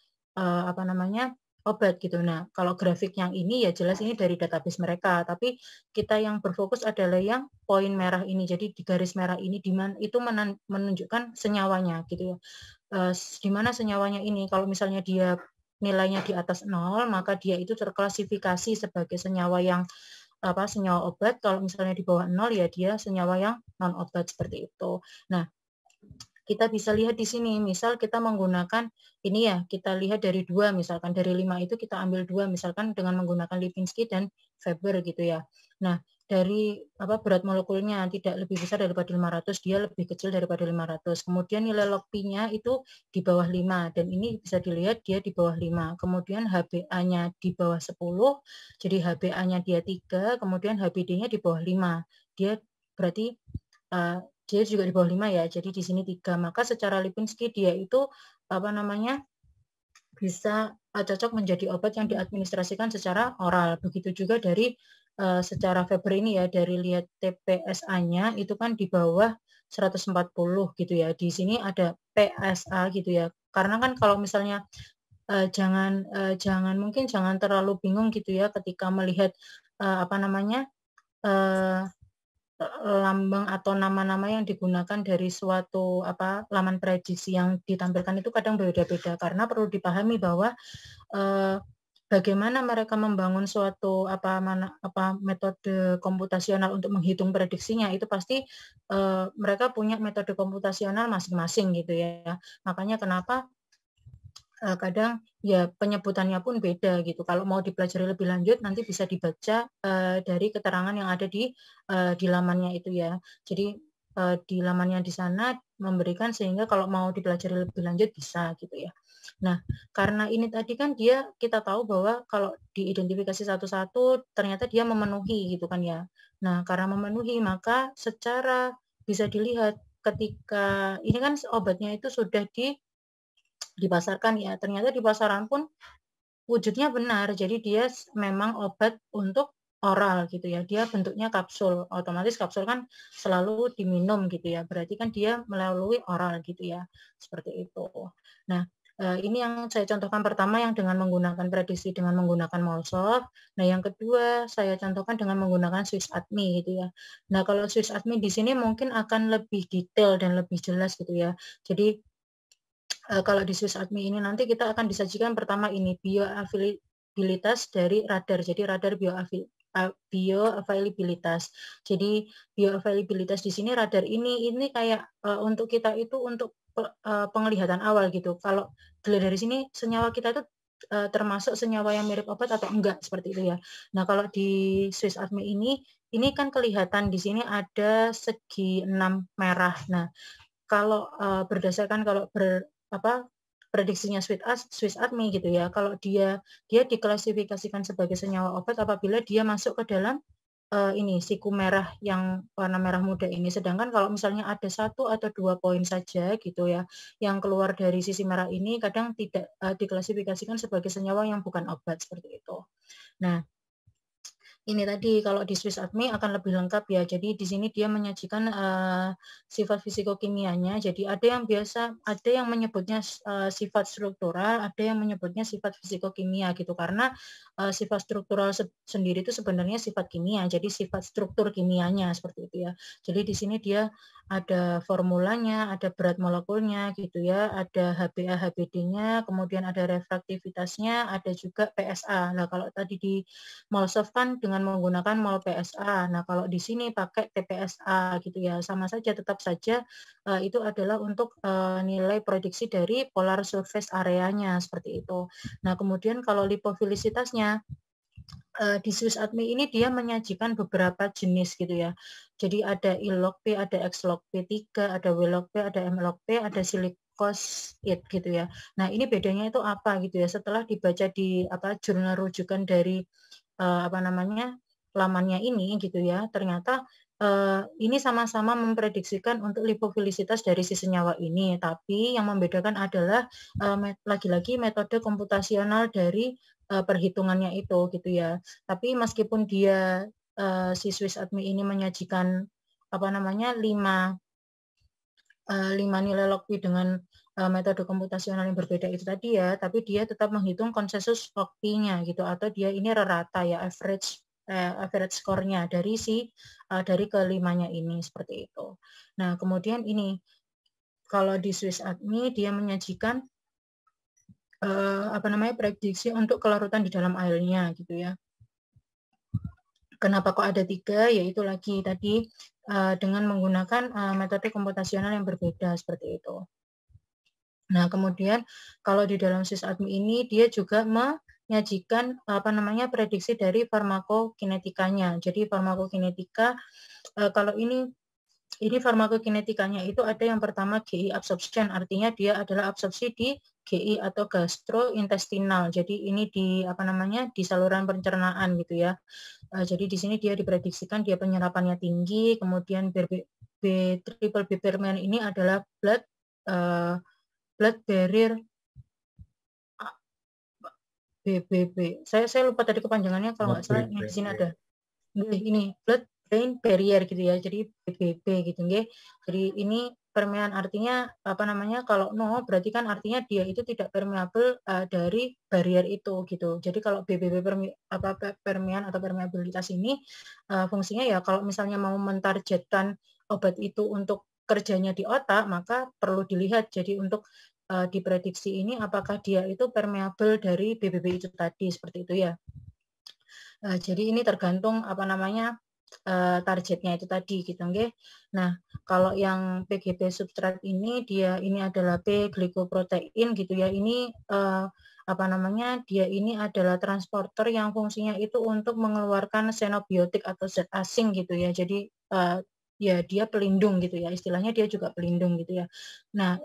Speaker 1: obat gitu. Nah, kalau grafik yang ini ya jelas ini dari database mereka, tapi kita yang berfokus adalah yang poin merah ini. Jadi di garis merah ini itu menunjukkan senyawanya gitu ya. Di mana senyawanya ini kalau misalnya dia nilainya di atas 0, maka dia itu terklasifikasi sebagai senyawa yang senyawa obat. Kalau misalnya di bawah 0 ya dia senyawa yang non obat seperti itu. Nah, kita bisa lihat di sini, misal kita menggunakan ini ya, kita lihat dari 2, misalkan dari 5 itu kita ambil 2, misalkan dengan menggunakan Lipinski dan Weber gitu ya. Nah, dari berat molekulnya tidak lebih besar daripada 500, dia lebih kecil daripada 500. Kemudian nilai log P-nya itu di bawah 5, dan ini bisa dilihat dia di bawah 5. Kemudian HbA-nya di bawah 10, jadi HbA-nya dia 3, kemudian HbD-nya di bawah 5. Dia berarti dia juga di bawah 5 ya, jadi di sini 3. Maka secara Lipinski dia itu bisa cocok menjadi obat yang diadministrasikan secara oral. Begitu juga dari secara Weber ini ya, dari lihat TPSA-nya itu kan di bawah 140 gitu ya. Di sini ada PSA gitu ya. Karena kan kalau misalnya jangan terlalu bingung gitu ya ketika melihat lambang atau nama-nama yang digunakan dari suatu laman prediksi yang ditampilkan itu kadang berbeda-beda, karena perlu dipahami bahwa bagaimana mereka membangun suatu metode komputasional untuk menghitung prediksinya itu pasti mereka punya metode komputasional masing-masing gitu ya. Makanya kenapa kadang ya penyebutannya pun beda gitu. Kalau mau dipelajari lebih lanjut nanti bisa dibaca dari keterangan yang ada di lamannya itu ya. Jadi di lamannya di sana memberikan sehingga kalau mau dipelajari lebih lanjut bisa gitu ya. Nah, karena ini tadi kan kita tahu bahwa kalau diidentifikasi satu-satu ternyata dia memenuhi gitu kan ya. Nah, karena memenuhi maka secara bisa dilihat ketika ini kan obatnya itu sudah dipasarkan ya, ternyata di pasaran pun wujudnya benar, jadi dia memang obat untuk oral gitu ya, dia bentuknya kapsul, otomatis kapsul kan selalu diminum gitu ya, berarti kan dia melalui oral gitu ya, seperti itu. Nah, ini yang saya contohkan pertama yang dengan menggunakan prediksi dengan menggunakan MolSoft. Nah, yang kedua saya contohkan dengan menggunakan SwissAdmi gitu ya. Nah, kalau SwissAdmi di sini mungkin akan lebih detail dan lebih jelas gitu ya. Jadi kalau di SwissAdmi ini nanti kita akan disajikan pertama ini bioavailabilitas dari radar. Jadi radar bioavailabilitas. Jadi bioavailabilitas di sini radar ini kayak untuk kita itu untuk penglihatan awal gitu. Kalau dilihat dari sini senyawa kita itu termasuk senyawa yang mirip obat atau enggak seperti itu ya. Nah, kalau di SwissAdmi ini kan kelihatan di sini ada segi 6 merah. Nah, kalau berdasarkan prediksinya SwissAdmi gitu ya, kalau dia diklasifikasikan sebagai senyawa obat apabila dia masuk ke dalam siku merah yang warna merah muda ini. Sedangkan kalau misalnya ada 1 atau 2 poin saja gitu ya, yang keluar dari sisi merah ini kadang tidak diklasifikasikan sebagai senyawa yang bukan obat seperti itu. Nah, ini tadi kalau di SwissAdmi akan lebih lengkap ya. Jadi di sini dia menyajikan sifat fisikokimianya. Jadi ada yang menyebutnya sifat struktural, ada yang menyebutnya sifat fisikokimia gitu. Karena sifat struktural sendiri itu sebenarnya sifat kimia. Jadi sifat struktur kimianya seperti itu ya. Jadi di sini dia ada formulanya, ada berat molekulnya gitu ya, ada HbA, HbD-nya, kemudian ada refraktivitasnya, ada juga PSA. Nah, kalau tadi di MolSoft kan dengan menggunakan mol PSA. Nah, kalau di sini pakai TPSA gitu ya, sama saja, tetap saja itu adalah untuk nilai prediksi dari polar surface areanya seperti itu. Nah, kemudian kalau lipofilisitasnya di SwissAdmi ini dia menyajikan beberapa jenis gitu ya. Jadi ada I-log P, ada X-log P3, ada W-log P, ada M-log P, ada silikosid gitu ya. Nah, ini bedanya itu apa gitu ya. Setelah dibaca di jurnal rujukan dari lamannya ini gitu ya, ternyata ini sama-sama memprediksikan untuk lipofilisitas dari si senyawa ini, tapi yang membedakan adalah lagi-lagi metode komputasional dari perhitungannya itu gitu ya. Tapi meskipun dia si Swiss Admi ini menyajikan apa namanya 5 nilai log P dengan metode komputasional yang berbeda itu tadi ya, tapi dia tetap menghitung konsensus log P-nya gitu, atau dia ini rata ya average score-nya dari kelimanya ini seperti itu. Nah, kemudian ini kalau di Swiss Admi dia menyajikan prediksi untuk kelarutan di dalam airnya gitu ya. Kenapa kok ada 3? Yaitu lagi tadi dengan menggunakan metode komputasional yang berbeda seperti itu. Nah, kemudian kalau di dalam Swiss Admi ini dia juga menyajikan prediksi dari farmakokinetikanya. Jadi farmakokinetika kalau ini farmakokinetikanya itu ada yang pertama GI absorption, artinya dia adalah absorpsi di GI atau gastrointestinal. Jadi ini di di saluran pencernaan gitu ya. Jadi di sini dia diprediksikan dia penyerapannya tinggi, kemudian triple B permen ini adalah blood barrier BBB. Saya lupa tadi kepanjangannya, kalau nggak salah di sini ada. Ini blood brain barrier gitu ya. Jadi BBB gitu nggih. Jadi ini permean artinya kalau no berarti kan artinya dia itu tidak permeable dari barrier itu gitu. Jadi kalau BBB permean atau permeabilitas ini fungsinya ya kalau misalnya mau mentargetkan obat itu untuk kerjanya di otak, maka perlu dilihat jadi untuk diprediksi ini apakah dia itu permeable dari BBB itu tadi seperti itu ya. Jadi ini tergantung targetnya itu tadi gitu nggih. Nah, kalau yang PGP substrat ini dia ini adalah P glikoprotein gitu ya. Ini dia ini adalah transporter yang fungsinya itu untuk mengeluarkan xenobiotik atau zat asing gitu ya. Jadi ya dia pelindung gitu ya, istilahnya dia juga pelindung gitu ya. Nah,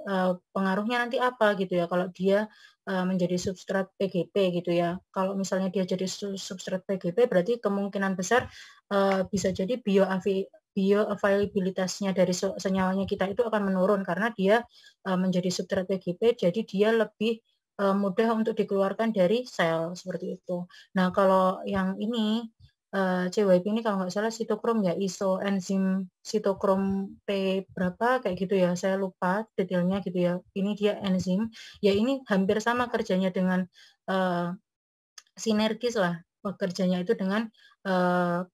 Speaker 1: pengaruhnya nanti apa gitu ya kalau dia menjadi substrat PGP gitu ya. Kalau misalnya dia jadi substrat PGP berarti kemungkinan besar bisa jadi bioavailabilitasnya dari senyawanya kita itu akan menurun karena dia menjadi substrat PGP, jadi dia lebih mudah untuk dikeluarkan dari sel seperti itu. Nah, kalau yang ini CYP ini kalau nggak salah sitokrom ya, isoenzim sitokrom P berapa kayak gitu ya, saya lupa detailnya gitu ya. Ini dia enzim, ya ini hampir sama kerjanya dengan sinergis lah bekerjanya itu dengan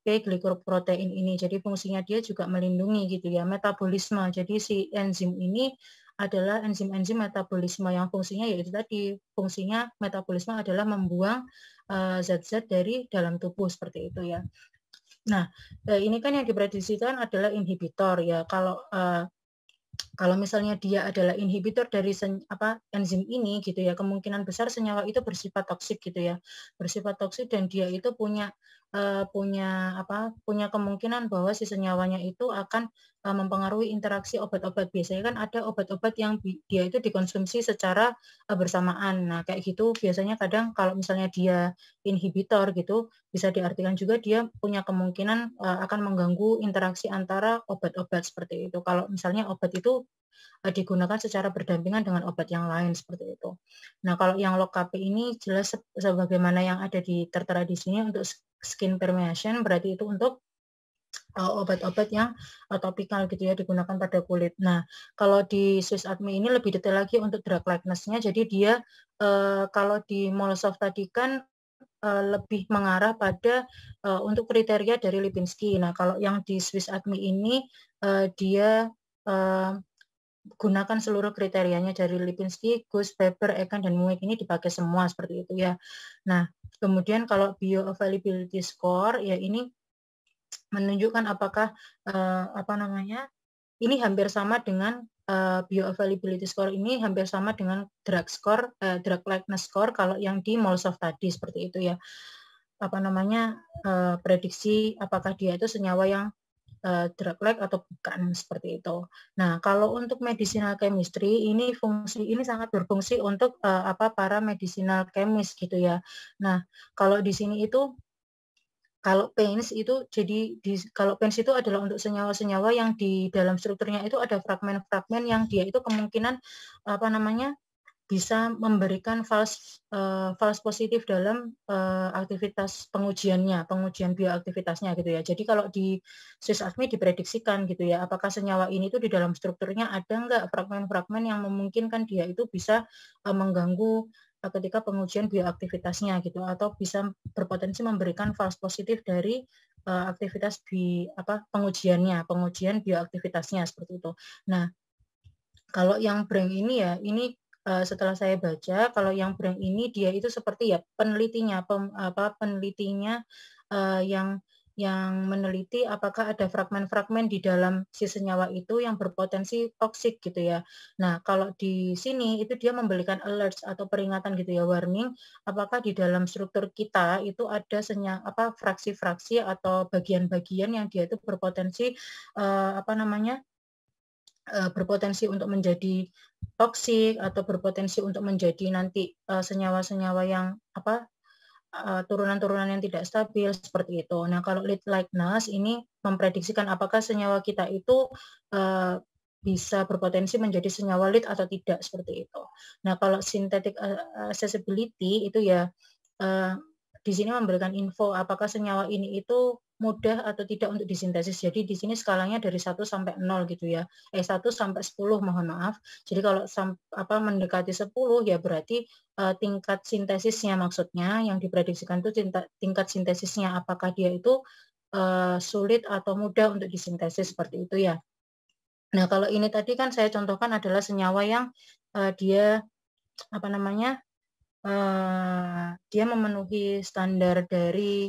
Speaker 1: P glikoprotein ini. Jadi fungsinya dia juga melindungi gitu ya, metabolisme. Jadi si enzim ini adalah enzim-enzim metabolisme yang fungsinya yaitu tadi, fungsinya metabolisme adalah membuang zat-zat dari dalam tubuh seperti itu ya. Nah, ini kan yang diprediksikan adalah inhibitor ya. Kalau misalnya dia adalah inhibitor dari enzim ini gitu ya, kemungkinan besar senyawa itu bersifat toksik gitu ya, bersifat toksik dan dia itu punya kemungkinan bahwa si senyawanya itu akan mempengaruhi interaksi obat-obat. Biasanya kan ada obat-obat yang dia itu dikonsumsi secara bersamaan. Nah, kayak gitu biasanya kadang kalau misalnya dia inhibitor gitu, bisa diartikan juga dia punya kemungkinan akan mengganggu interaksi antara obat-obat seperti itu. Kalau misalnya obat itu digunakan secara berdampingan dengan obat yang lain seperti itu. Nah, kalau yang log KP ini jelas sebagaimana yang ada tertera di sini untuk skin permeation, berarti itu untuk obat-obat yang topikal gitu ya, digunakan pada kulit. Nah, kalau di Swiss Admi ini lebih detail lagi untuk drug likeness-nya. Jadi dia kalau di Molosov tadi kan lebih mengarah pada untuk kriteria dari Lipinski. Nah, kalau yang di Swiss Admi ini dia gunakan seluruh kriterianya dari Lipinski, Gus, Weber, Ekan, dan Muek ini dipakai semua seperti itu ya. Nah, kemudian kalau bioavailability score ya ini menunjukkan apakah ini hampir sama dengan bioavailability score ini hampir sama dengan drug likeness score kalau yang di Molosov tadi seperti itu ya. Prediksi apakah dia itu senyawa yang drug like atau bukan seperti itu. Nah, kalau untuk medicinal chemistry ini sangat berfungsi untuk para medicinal chemist gitu ya. Nah, kalau di sini itu Kalau PAINS itu kalau PAINS itu adalah untuk senyawa-senyawa yang di dalam strukturnya itu ada fragmen-fragmen yang dia itu kemungkinan apa namanya bisa memberikan false positif dalam aktivitas pengujian bioaktivitasnya gitu ya. Jadi kalau di SwissADME diprediksikan gitu ya, apakah senyawa ini tuh di dalam strukturnya ada nggak fragmen-fragmen yang memungkinkan dia itu bisa mengganggu ketika pengujian bioaktivitasnya gitu, atau bisa berpotensi memberikan false positif dari aktivitas pengujian bioaktivitasnya seperti itu. Nah, kalau yang BRANK ini ya, ini setelah saya baca, kalau yang BRANK ini dia itu seperti ya penelitinya yang meneliti apakah ada fragmen-fragmen di dalam si senyawa itu yang berpotensi toksik gitu ya. Nah, kalau di sini itu dia memberikan alert atau peringatan gitu ya, warning, apakah di dalam struktur kita itu ada fraksi-fraksi atau bagian-bagian yang dia itu berpotensi berpotensi untuk menjadi toksik atau berpotensi untuk menjadi nanti senyawa-senyawa yang turunan-turunan yang tidak stabil seperti itu. Nah, kalau lead likeness ini memprediksikan apakah senyawa kita itu bisa berpotensi menjadi senyawa lead atau tidak seperti itu. Nah, kalau synthetic accessibility itu ya di sini memberikan info apakah senyawa ini itu mudah atau tidak untuk disintesis. Jadi di sini skalanya dari 1 sampai 0 gitu ya. 1 sampai 10 mohon maaf. Jadi kalau mendekati 10 ya berarti tingkat sintesisnya maksudnya yang diprediksikan itu tingkat sintesisnya apakah dia itu sulit atau mudah untuk disintesis seperti itu ya. Nah, kalau ini tadi kan saya contohkan adalah senyawa yang dia dia memenuhi standar dari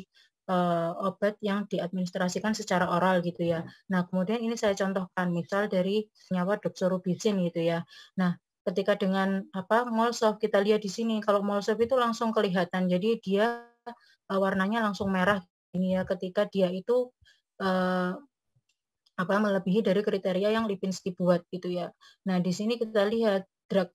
Speaker 1: obat yang diadministrasikan secara oral gitu ya. Nah, kemudian ini saya contohkan misal dari senyawa doxorubicin gitu ya. Nah, ketika dengan Molsoft kita lihat di sini, kalau Molsoft itu langsung kelihatan, jadi dia warnanya langsung merah ini ya ketika dia itu melebihi dari kriteria yang Lipinski buat gitu ya. Nah, di sini kita lihat drug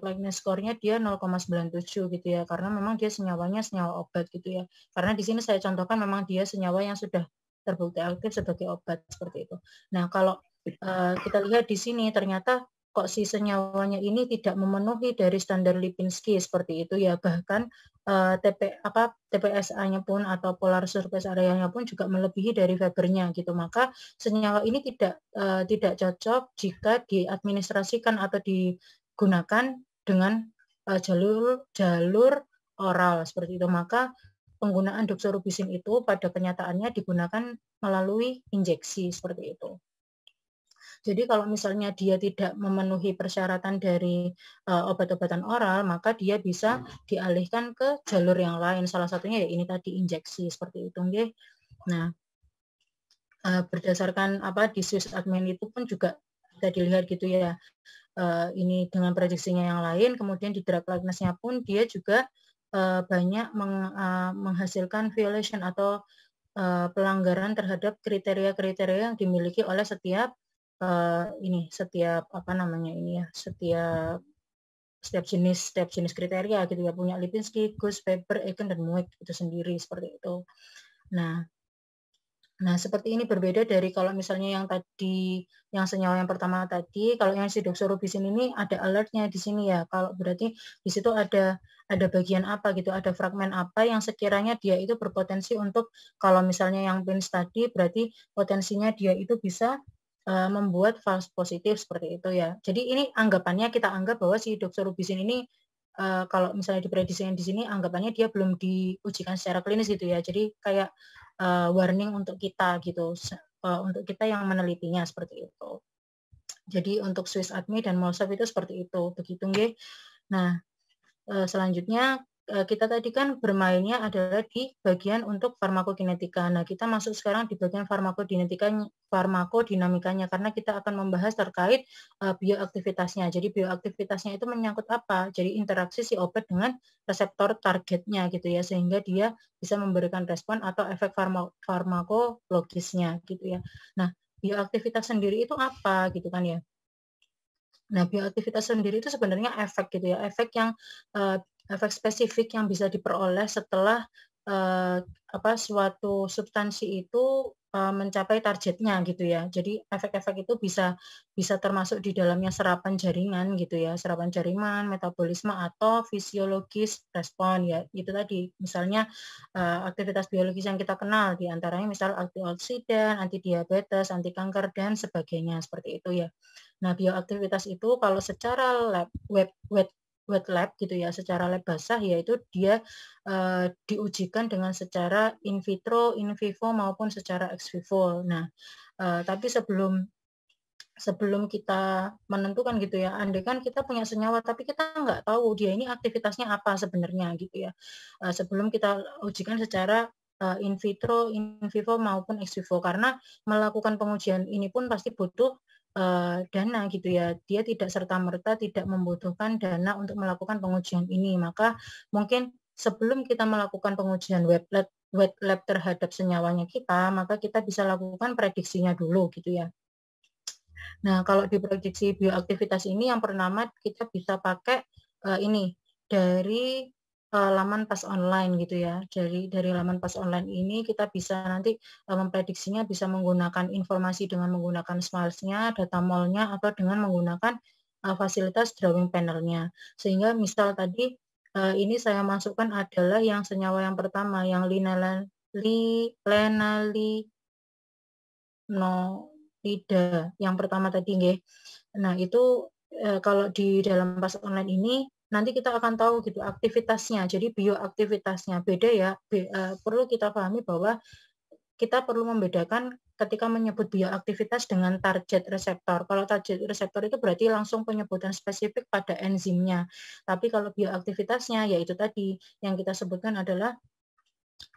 Speaker 1: likeness score-nya dia 0,97 gitu ya, karena memang dia senyawanya senyawa obat gitu ya. Karena di sini saya contohkan memang dia senyawa yang sudah terbukti aktif sebagai obat seperti itu. Nah, kalau kita lihat di sini ternyata kok si senyawanya ini tidak memenuhi dari standar Lipinski seperti itu ya, bahkan TPSA-nya pun atau polar surface area-nya pun juga melebihi dari Weber-nya gitu. Maka senyawa ini tidak cocok jika diadministrasikan atau digunakan dengan jalur oral seperti itu. Maka penggunaan doxorubicin itu pada kenyataannya digunakan melalui injeksi seperti itu. Jadi kalau misalnya dia tidak memenuhi persyaratan dari obat-obatan oral, maka dia bisa dialihkan ke jalur yang lain. Salah satunya ya ini tadi injeksi seperti itu. Nah, berdasarkan di SwissADME itu pun juga bisa dilihat gitu ya. Ini dengan prediksinya yang lain, kemudian di drug likeness-nya pun dia juga banyak menghasilkan violation atau pelanggaran terhadap kriteria-kriteria yang dimiliki oleh setiap setiap jenis kriteria gitu ya, punya Lipinski, Guss, Weber, Eigen, dan Mueck itu sendiri seperti itu. Nah, seperti ini berbeda dari kalau misalnya yang senyawa yang pertama tadi, kalau yang si doxorubicin ini ada alertnya di sini ya. Kalau berarti di situ ada bagian apa gitu, ada fragmen apa yang sekiranya dia itu berpotensi untuk kalau misalnya yang PINS tadi berarti potensinya dia itu bisa membuat false positif seperti itu ya. Jadi ini anggapannya kita anggap bahwa si doxorubicin ini kalau misalnya diprediksikan di sini anggapannya dia belum diujikan secara klinis gitu ya. Jadi kayak warning untuk kita gitu, untuk kita yang menelitinya seperti itu. Jadi untuk SwissADME dan Molsoft itu seperti itu, begitu nggih. Nah, selanjutnya kita tadi kan bermainnya adalah di bagian untuk farmakokinetika. Nah, kita masuk sekarang di bagian farmakodinamikanya karena kita akan membahas terkait bioaktivitasnya. Jadi bioaktivitasnya itu menyangkut apa? Jadi interaksi si obat dengan reseptor targetnya gitu ya, sehingga dia bisa memberikan respon atau efek farmakologisnya gitu ya. Nah, bioaktivitas sendiri itu apa gitu kan ya? Nah, bioaktivitas sendiri itu sebenarnya efek gitu ya, efek spesifik yang bisa diperoleh setelah suatu substansi itu mencapai targetnya gitu ya. Jadi efek-efek itu bisa bisa termasuk di dalamnya serapan jaringan gitu ya, serapan jaringan, metabolisme atau fisiologis respon ya. Itu tadi misalnya aktivitas biologis yang kita kenal di antaranya misal antioksidan, anti diabetes, anti kanker dan sebagainya seperti itu ya. Nah, bioaktivitas itu kalau secara wet lab gitu ya, secara lab basah yaitu dia diujikan dengan secara in vitro, in vivo maupun secara ex vivo. Nah, tapi sebelum kita menentukan gitu ya, andai kan kita punya senyawa tapi kita nggak tahu dia ini aktivitasnya apa sebenarnya gitu ya. Sebelum kita ujikan secara in vitro, in vivo maupun ex vivo karena melakukan pengujian ini pun pasti butuh dana gitu ya. Dia tidak serta-merta tidak membutuhkan dana untuk melakukan pengujian ini. Maka mungkin sebelum kita melakukan pengujian wet lab terhadap senyawanya kita, maka kita bisa lakukan prediksinya dulu gitu ya. Nah, kalau di prediksi bioaktivitas ini yang pertama kita bisa pakai ini dari laman PAS online gitu ya. Dari laman PAS online ini kita bisa nanti memprediksinya bisa menggunakan informasi dengan menggunakan SMILES-nya, data mall-nya atau dengan menggunakan fasilitas drawing panel-nya. Sehingga misal tadi ini saya masukkan adalah yang senyawa yang pertama yang lenalidomida yang pertama tadi nggih. Nah, itu kalau di dalam PAS online ini nanti kita akan tahu gitu aktivitasnya. Jadi bioaktivitasnya beda ya. Perlu kita pahami bahwa kita perlu membedakan ketika menyebut bioaktivitas dengan target reseptor. Kalau target reseptor itu berarti langsung penyebutan spesifik pada enzimnya. Tapi kalau bioaktivitasnya yaitu tadi yang kita sebutkan adalah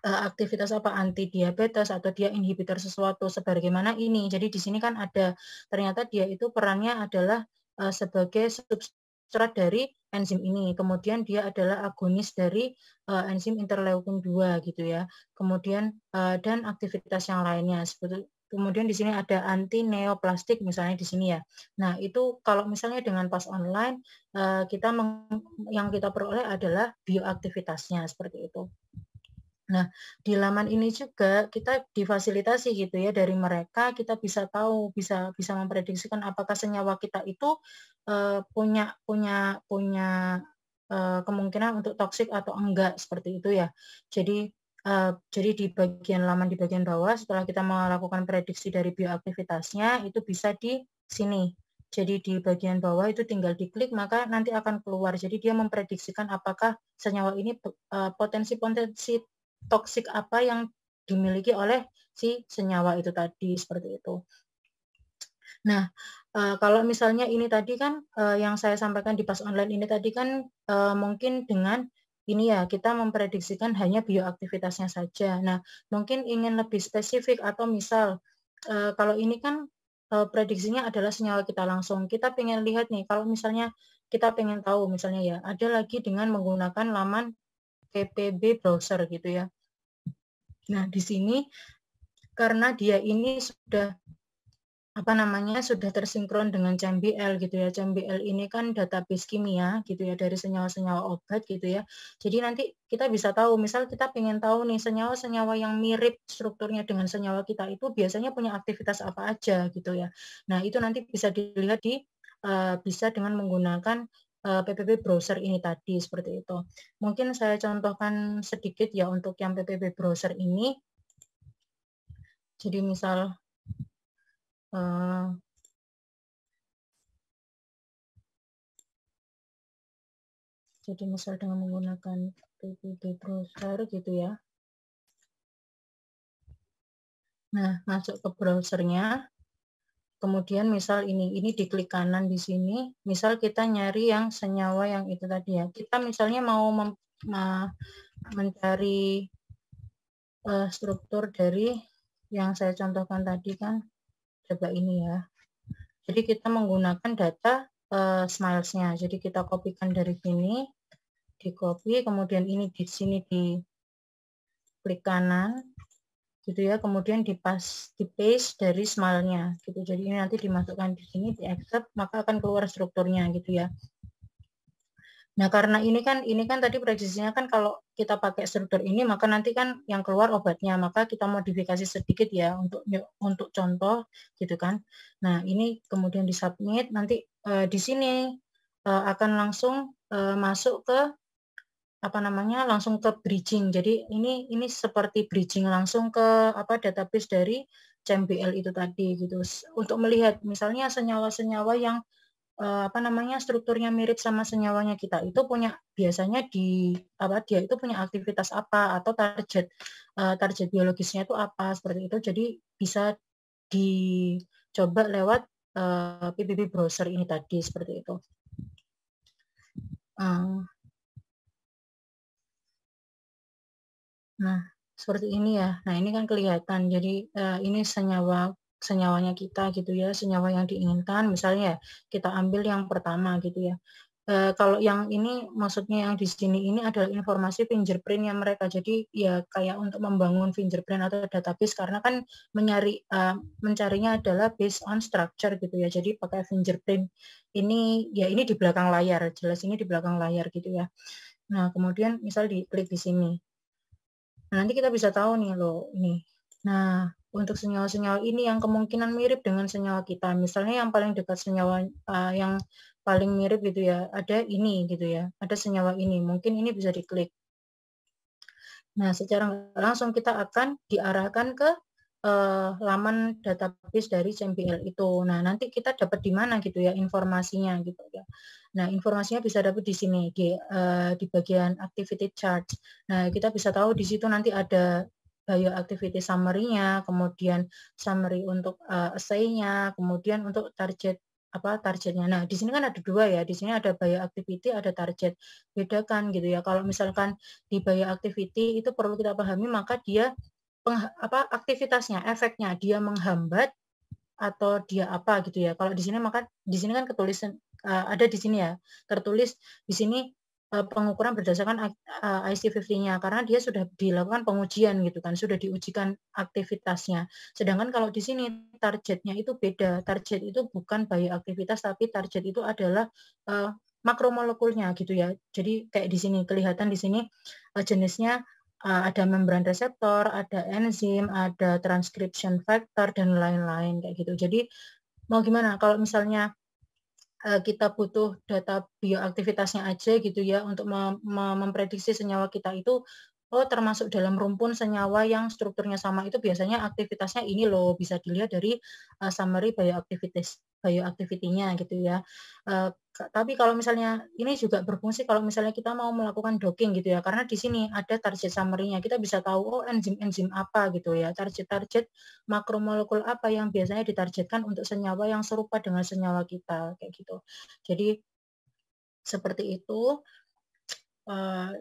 Speaker 1: aktivitas anti diabetes atau dia inhibitor sesuatu sebagaimana ini. Jadi di sini kan ada ternyata dia itu perannya adalah sebagai substrat dari enzim ini. Kemudian dia adalah agonis dari enzim interleukin 2 gitu ya. Kemudian dan aktivitas yang lainnya kemudian di sini ada anti neoplastik misalnya di sini ya. Nah, itu kalau misalnya dengan PAS online yang kita peroleh adalah bioaktivitasnya seperti itu. Nah, di laman ini juga kita difasilitasi gitu ya dari mereka kita bisa tahu, bisa memprediksikan apakah senyawa kita itu punya kemungkinan untuk toksik atau enggak seperti itu ya. Jadi di bagian bawah setelah kita melakukan prediksi dari bioaktivitasnya itu bisa di sini. Jadi di bagian bawah itu tinggal diklik maka nanti akan keluar. Jadi dia memprediksikan apakah senyawa ini potensi toksik apa yang dimiliki oleh si senyawa itu tadi seperti itu. Nah, kalau misalnya ini tadi kan yang saya sampaikan di PAS online ini tadi kan mungkin dengan ini ya kita memprediksikan hanya bioaktivitasnya saja. Nah, mungkin ingin lebih spesifik atau misal kalau ini kan prediksinya adalah senyawa kita langsung. Kita pengen lihat nih kalau misalnya kita pengen tahu misalnya ya ada lagi dengan menggunakan laman PPB browser gitu ya. Nah, di sini karena dia ini sudah sudah tersinkron dengan CMBL gitu ya. CMBL ini kan database kimia gitu ya dari senyawa-senyawa obat gitu ya. Jadi nanti kita bisa tahu, misal kita pengen tahu nih senyawa-senyawa yang mirip strukturnya dengan senyawa kita itu biasanya punya aktivitas apa aja gitu ya. Nah, itu nanti bisa dilihat bisa dengan menggunakan PPB browser ini tadi seperti itu. Mungkin saya contohkan sedikit ya untuk yang PPB browser ini. Jadi misal jadi misal dengan menggunakan PPB browser gitu ya. Nah, masuk ke browsernya. Kemudian misal ini diklik kanan di sini, misal kita nyari yang senyawa yang itu tadi ya. Kita misalnya mau mencari struktur dari yang saya contohkan tadi kan, coba ini ya. Jadi kita menggunakan data SMILES-nya. Jadi kita kopikan dari sini, di copy, kemudian ini di sini di klik kanan, gitu ya, kemudian di paste dari SMILE-nya gitu. Jadi ini nanti dimasukkan di sini, di accept, maka akan keluar strukturnya gitu ya. Nah, karena ini kan tadi prediksinya kan kalau kita pakai struktur ini, maka nanti kan yang keluar obatnya, maka kita modifikasi sedikit ya untuk contoh gitu kan. Nah, ini kemudian di-submit, nanti, di sini, akan langsung, masuk ke, apa namanya, langsung ke bridging. Jadi ini seperti bridging langsung ke, database dari CMBL itu tadi gitu, untuk melihat misalnya senyawa-senyawa yang strukturnya mirip sama senyawanya kita itu biasanya dia itu punya aktivitas apa atau target biologisnya itu apa, seperti itu. Jadi bisa dicoba lewat, PBB browser ini tadi, seperti itu. Nah, seperti ini ya. Nah, ini kan kelihatan. Jadi, ini senyawanya kita gitu ya, senyawa yang diinginkan. Misalnya ya, kita ambil yang pertama gitu ya. Kalau yang ini maksudnya yang di sini ini adalah informasi fingerprint-nya mereka. Jadi ya kayak untuk membangun fingerprint atau database karena kan mencarinya adalah based on structure gitu ya. Jadi pakai fingerprint. Ini di belakang layar, jelas ini di belakang layar gitu ya. Nah, kemudian misal diklik di sini. Nah, nanti kita bisa tahu nih loh, ini. Nah, untuk senyawa-senyawa ini yang kemungkinan mirip dengan senyawa kita. Misalnya yang paling dekat senyawa yang paling mirip gitu ya, ada ini gitu ya, ada senyawa ini. Mungkin ini bisa diklik. Nah, secara langsung kita akan diarahkan ke laman database dari CMBL itu. Nah, nanti kita dapat di mana gitu ya informasinya gitu ya. Nah, informasinya bisa dapat di sini di bagian activity chart. Nah, kita bisa tahu di situ nanti ada bioactivity summary-nya, kemudian summary untuk assay-nya, kemudian untuk targetnya. Nah, di sini kan ada dua ya. Di sini ada bioactivity, ada target. Bedakan gitu ya. Kalau misalkan di bioactivity itu perlu kita pahami, maka dia aktivitasnya, efeknya dia menghambat atau dia apa gitu ya. Kalau di sini kan ketulisan ada di sini ya, tertulis di sini pengukuran berdasarkan IC50-nya karena dia sudah dilakukan pengujian gitu kan, sudah diujikan aktivitasnya. Sedangkan kalau di sini targetnya itu beda. Target itu bukan bioaktivitas tapi target itu adalah makromolekulnya gitu ya. Jadi kayak di sini kelihatan di sini jenisnya ada membran reseptor, ada enzim, ada transcription factor, dan lain-lain kayak gitu. Jadi mau gimana kalau misalnya kita butuh data bioaktivitasnya aja gitu ya untuk memprediksi senyawa kita itu termasuk dalam rumpun senyawa yang strukturnya sama itu biasanya aktivitasnya ini loh bisa dilihat dari summary bioactivity-nya gitu ya. Tapi kalau misalnya ini juga berfungsi kalau misalnya kita mau melakukan docking gitu ya karena di sini ada target summary-nya kita bisa tahu enzim-enzim apa gitu ya target-target makromolekul apa yang biasanya ditargetkan untuk senyawa yang serupa dengan senyawa kita kayak gitu. Jadi seperti itu.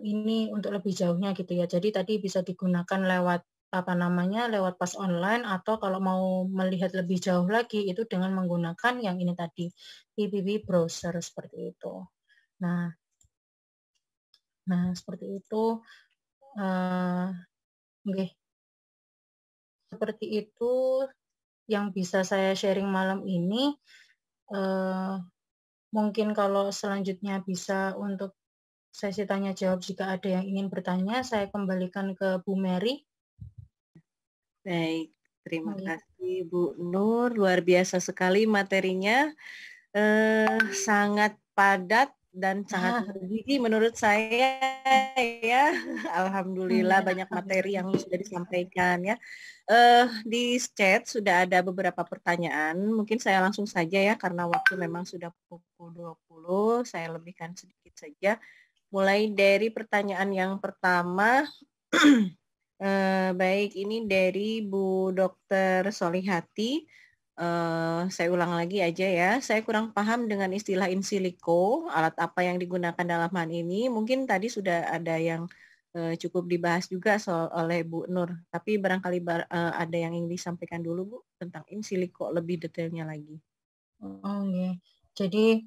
Speaker 1: Ini untuk lebih jauhnya gitu ya. Jadi tadi bisa digunakan lewat lewat pas online atau kalau mau melihat lebih jauh lagi itu dengan menggunakan yang ini tadi, PBB browser seperti itu. Nah, seperti itu. Oke. Seperti itu yang bisa saya sharing malam ini. Mungkin kalau selanjutnya bisa untuk sesi tanya jawab jika ada yang ingin bertanya, saya kembalikan ke Bu Mary.
Speaker 2: Baik, terima kasih Bu Nur, luar biasa sekali materinya, sangat padat dan sangat bergizi menurut saya ya. Alhamdulillah banyak materi yang sudah disampaikan ya. Di chat sudah ada beberapa pertanyaan, mungkin saya langsung saja ya karena waktu memang sudah pukul 20, saya lebihkan sedikit saja. Mulai dari pertanyaan yang pertama, baik ini dari Bu Dr. Solihati. Saya ulang lagi aja ya, saya kurang paham dengan istilah in silico, alat apa yang digunakan dalam hal ini. Mungkin tadi sudah ada yang cukup dibahas juga oleh Bu Nur, tapi barangkali ada yang ingin disampaikan dulu Bu tentang in silico lebih detailnya lagi.
Speaker 1: Oke. Jadi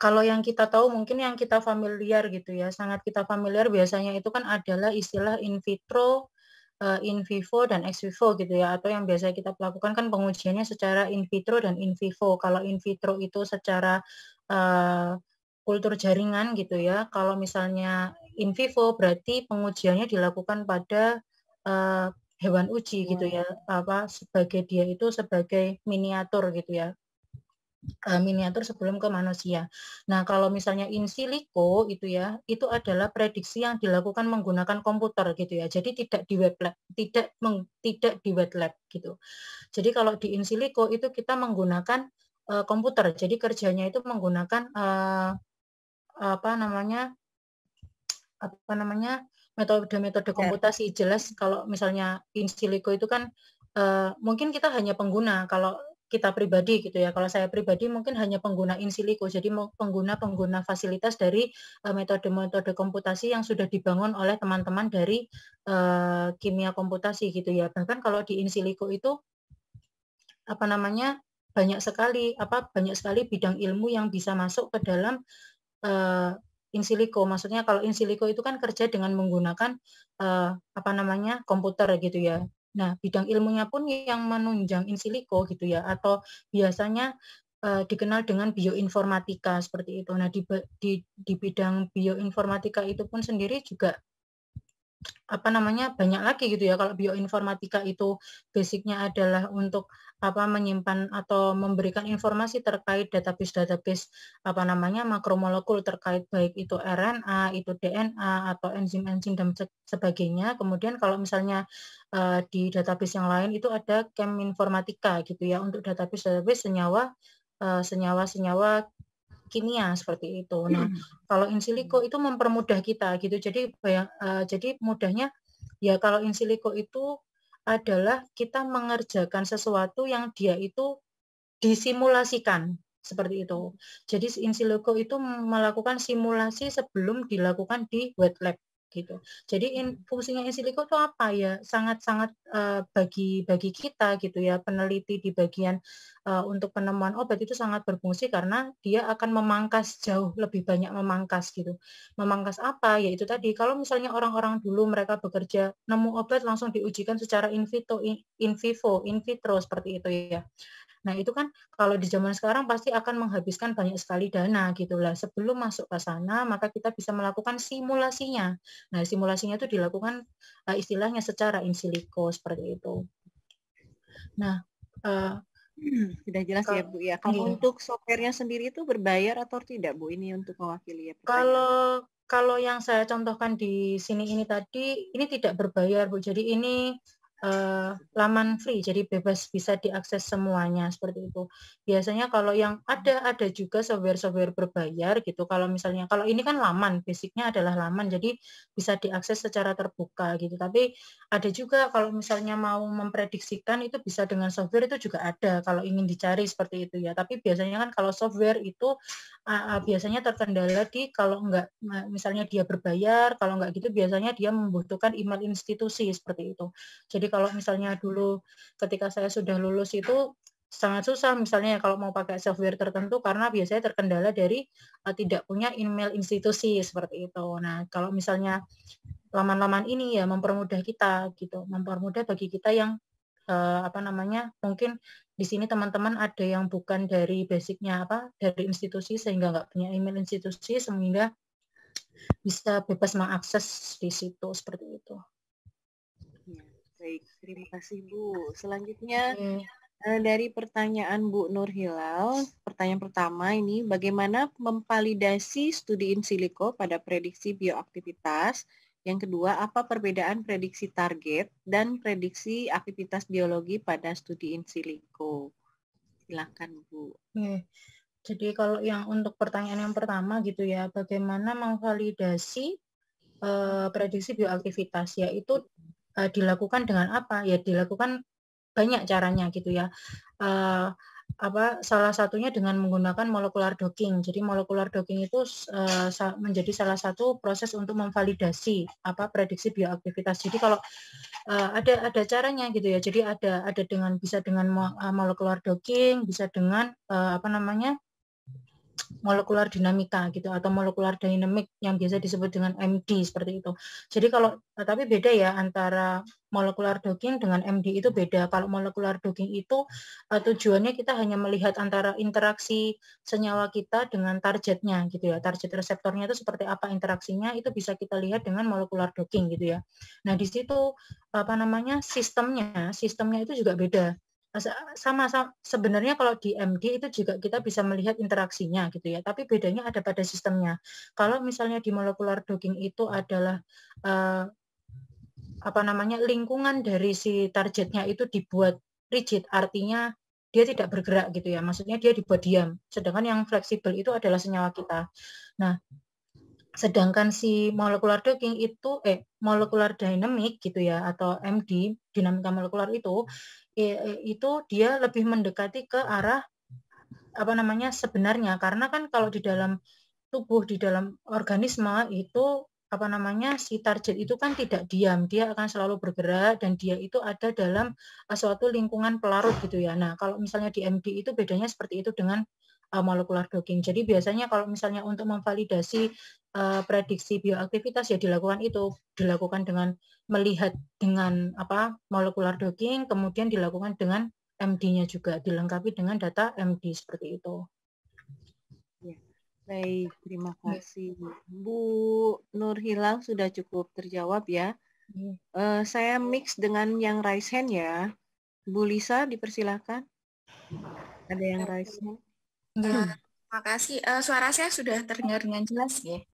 Speaker 1: kalau yang kita tahu mungkin yang kita familiar gitu ya, sangat kita familiar biasanya itu kan adalah istilah in vitro, in vivo dan ex vivo gitu ya, atau yang biasa kita lakukan kan pengujiannya secara in vitro dan in vivo. Kalau in vitro itu secara kultur jaringan gitu ya. Kalau misalnya in vivo berarti pengujiannya dilakukan pada hewan uji gitu ya, sebagai dia itu sebagai miniatur gitu ya. Miniatur sebelum ke manusia. Nah, kalau misalnya in silico itu ya, itu adalah prediksi yang dilakukan menggunakan komputer gitu ya. Jadi tidak di wet lab, tidak di wet lab gitu. Jadi kalau di in silico itu kita menggunakan komputer. Jadi kerjanya itu menggunakan apa namanya metode-metode komputasi. Jelas kalau misalnya in silico itu kan mungkin kita hanya pengguna kalau kita pribadi gitu ya. Kalau saya pribadi mungkin hanya pengguna in silico, jadi pengguna fasilitas dari metode-metode komputasi yang sudah dibangun oleh teman-teman dari kimia komputasi gitu ya. Bahkan kalau di in silico itu banyak sekali bidang ilmu yang bisa masuk ke dalam in silico. Maksudnya kalau in silico itu kan kerja dengan menggunakan komputer gitu ya. Nah, bidang ilmunya pun yang menunjang in silico gitu ya, atau biasanya dikenal dengan bioinformatika seperti itu. Nah, di bidang bioinformatika itu pun sendiri juga banyak lagi gitu ya. Kalau bioinformatika itu basicnya adalah untuk menyimpan atau memberikan informasi terkait database makromolekul terkait baik itu RNA, itu DNA atau enzim-enzim dan sebagainya. Kemudian kalau misalnya di database yang lain itu ada cheminformatika gitu ya, untuk database senyawa kimia seperti itu. Nah, kalau in silico itu mempermudah kita gitu. Jadi mudahnya ya kalau in silico itu adalah kita mengerjakan sesuatu yang dia itu disimulasikan seperti itu. Jadi in silico itu melakukan simulasi sebelum dilakukan di wet lab gitu. Jadi fungsinya in silico itu apa ya? Sangat-sangat bagi kita gitu ya, peneliti di bagian untuk penemuan obat itu sangat berfungsi karena dia akan jauh lebih banyak memangkas gitu. Memangkas apa? Yaitu tadi kalau misalnya orang-orang dulu mereka bekerja nemu obat langsung diujikan secara in vivo, in vitro seperti itu ya. Nah, itu kan kalau di zaman sekarang pasti akan menghabiskan banyak sekali dana gitu lah. Sebelum masuk ke sana, maka kita bisa melakukan simulasinya. Nah, simulasinya itu dilakukan istilahnya secara in silico seperti itu. Nah,
Speaker 2: sudah jelas ya Bu ya. Kalau untuk softwarenya sendiri itu berbayar atau tidak Bu? Ini untuk mewakili ya
Speaker 1: pertanyaan. Kalau yang saya contohkan di sini ini tadi, ini tidak berbayar Bu. Jadi ini laman free, jadi bebas bisa diakses semuanya seperti itu. Biasanya kalau yang ada juga software berbayar gitu. Kalau misalnya kalau ini kan laman, basicnya adalah laman, jadi bisa diakses secara terbuka gitu. Tapi ada juga kalau misalnya mau memprediksikan itu bisa dengan software, itu juga ada kalau ingin dicari seperti itu ya. Tapi biasanya kan kalau software itu biasanya terkendala di kalau enggak misalnya dia berbayar, kalau enggak gitu biasanya dia membutuhkan email institusi seperti itu. Jadi kalau misalnya dulu ketika saya sudah lulus itu sangat susah misalnya kalau mau pakai software tertentu karena biasanya terkendala dari tidak punya email institusi seperti itu. Nah, kalau misalnya laman-laman ini ya mempermudah kita gitu, mempermudah bagi kita yang mungkin di sini teman-teman ada yang bukan dari basicnya dari institusi sehingga nggak punya email institusi sehingga bisa bebas mengakses di situ seperti itu.
Speaker 2: Ya, baik, terima kasih Bu. Selanjutnya dari pertanyaan Bu Nur Hilal, pertanyaan pertama ini, bagaimana memvalidasi studi in silico pada prediksi bioaktivitas? Yang kedua, apa perbedaan prediksi target dan prediksi aktivitas biologi pada studi in silico? Silakan Bu.
Speaker 1: Jadi kalau yang untuk pertanyaan yang pertama gitu ya, bagaimana memvalidasi prediksi bioaktivitas, yaitu dilakukan dengan apa? Ya dilakukan banyak caranya gitu ya. Salah satunya dengan menggunakan molecular docking. Jadi molecular docking itu menjadi salah satu proses untuk memvalidasi prediksi bioaktivitas. Jadi kalau ada caranya gitu ya. Jadi ada bisa dengan molecular docking, bisa dengan molekular dinamika gitu atau molekular dynamic yang biasa disebut dengan MD seperti itu. Jadi kalau tapi beda ya antara molekular docking dengan MD itu beda. Kalau molekular docking itu tujuannya kita hanya melihat antara interaksi senyawa kita dengan targetnya gitu ya. Target reseptornya itu seperti apa interaksinya itu bisa kita lihat dengan molekular docking gitu ya. Nah, di situ apa namanya sistemnya itu juga beda. Sama sebenarnya kalau di MD itu juga kita bisa melihat interaksinya gitu ya, tapi bedanya ada pada sistemnya. Kalau misalnya di molecular docking itu adalah apa namanya lingkungan dari si targetnya itu dibuat rigid, artinya dia tidak bergerak gitu ya, maksudnya dia dibuat diam. Sedangkan yang fleksibel itu adalah senyawa kita. Nah, sedangkan si molecular docking itu molecular dynamic gitu ya atau MD dinamika molekular itu dia lebih mendekati ke arah apa namanya sebenarnya karena kan kalau di dalam tubuh di dalam organisme itu apa namanya si target itu kan tidak diam, dia akan selalu bergerak dan dia itu ada dalam suatu lingkungan pelarut gitu ya. Nah, kalau misalnya di MD itu bedanya seperti itu dengan molecular docking. Jadi biasanya kalau misalnya untuk memvalidasi prediksi bioaktivitas ya dilakukan dengan melihat dengan molecular docking, kemudian dilakukan dengan MD-nya juga dilengkapi dengan data MD seperti itu.
Speaker 2: Ya. Baik, terima kasih. Bu Nur Hilang sudah cukup terjawab ya. Saya mix dengan yang raise hand ya. Bu Lisa dipersilakan. Ada yang raise hand.
Speaker 3: Terima kasih. Suara saya sudah terdengar dengan jelas ya?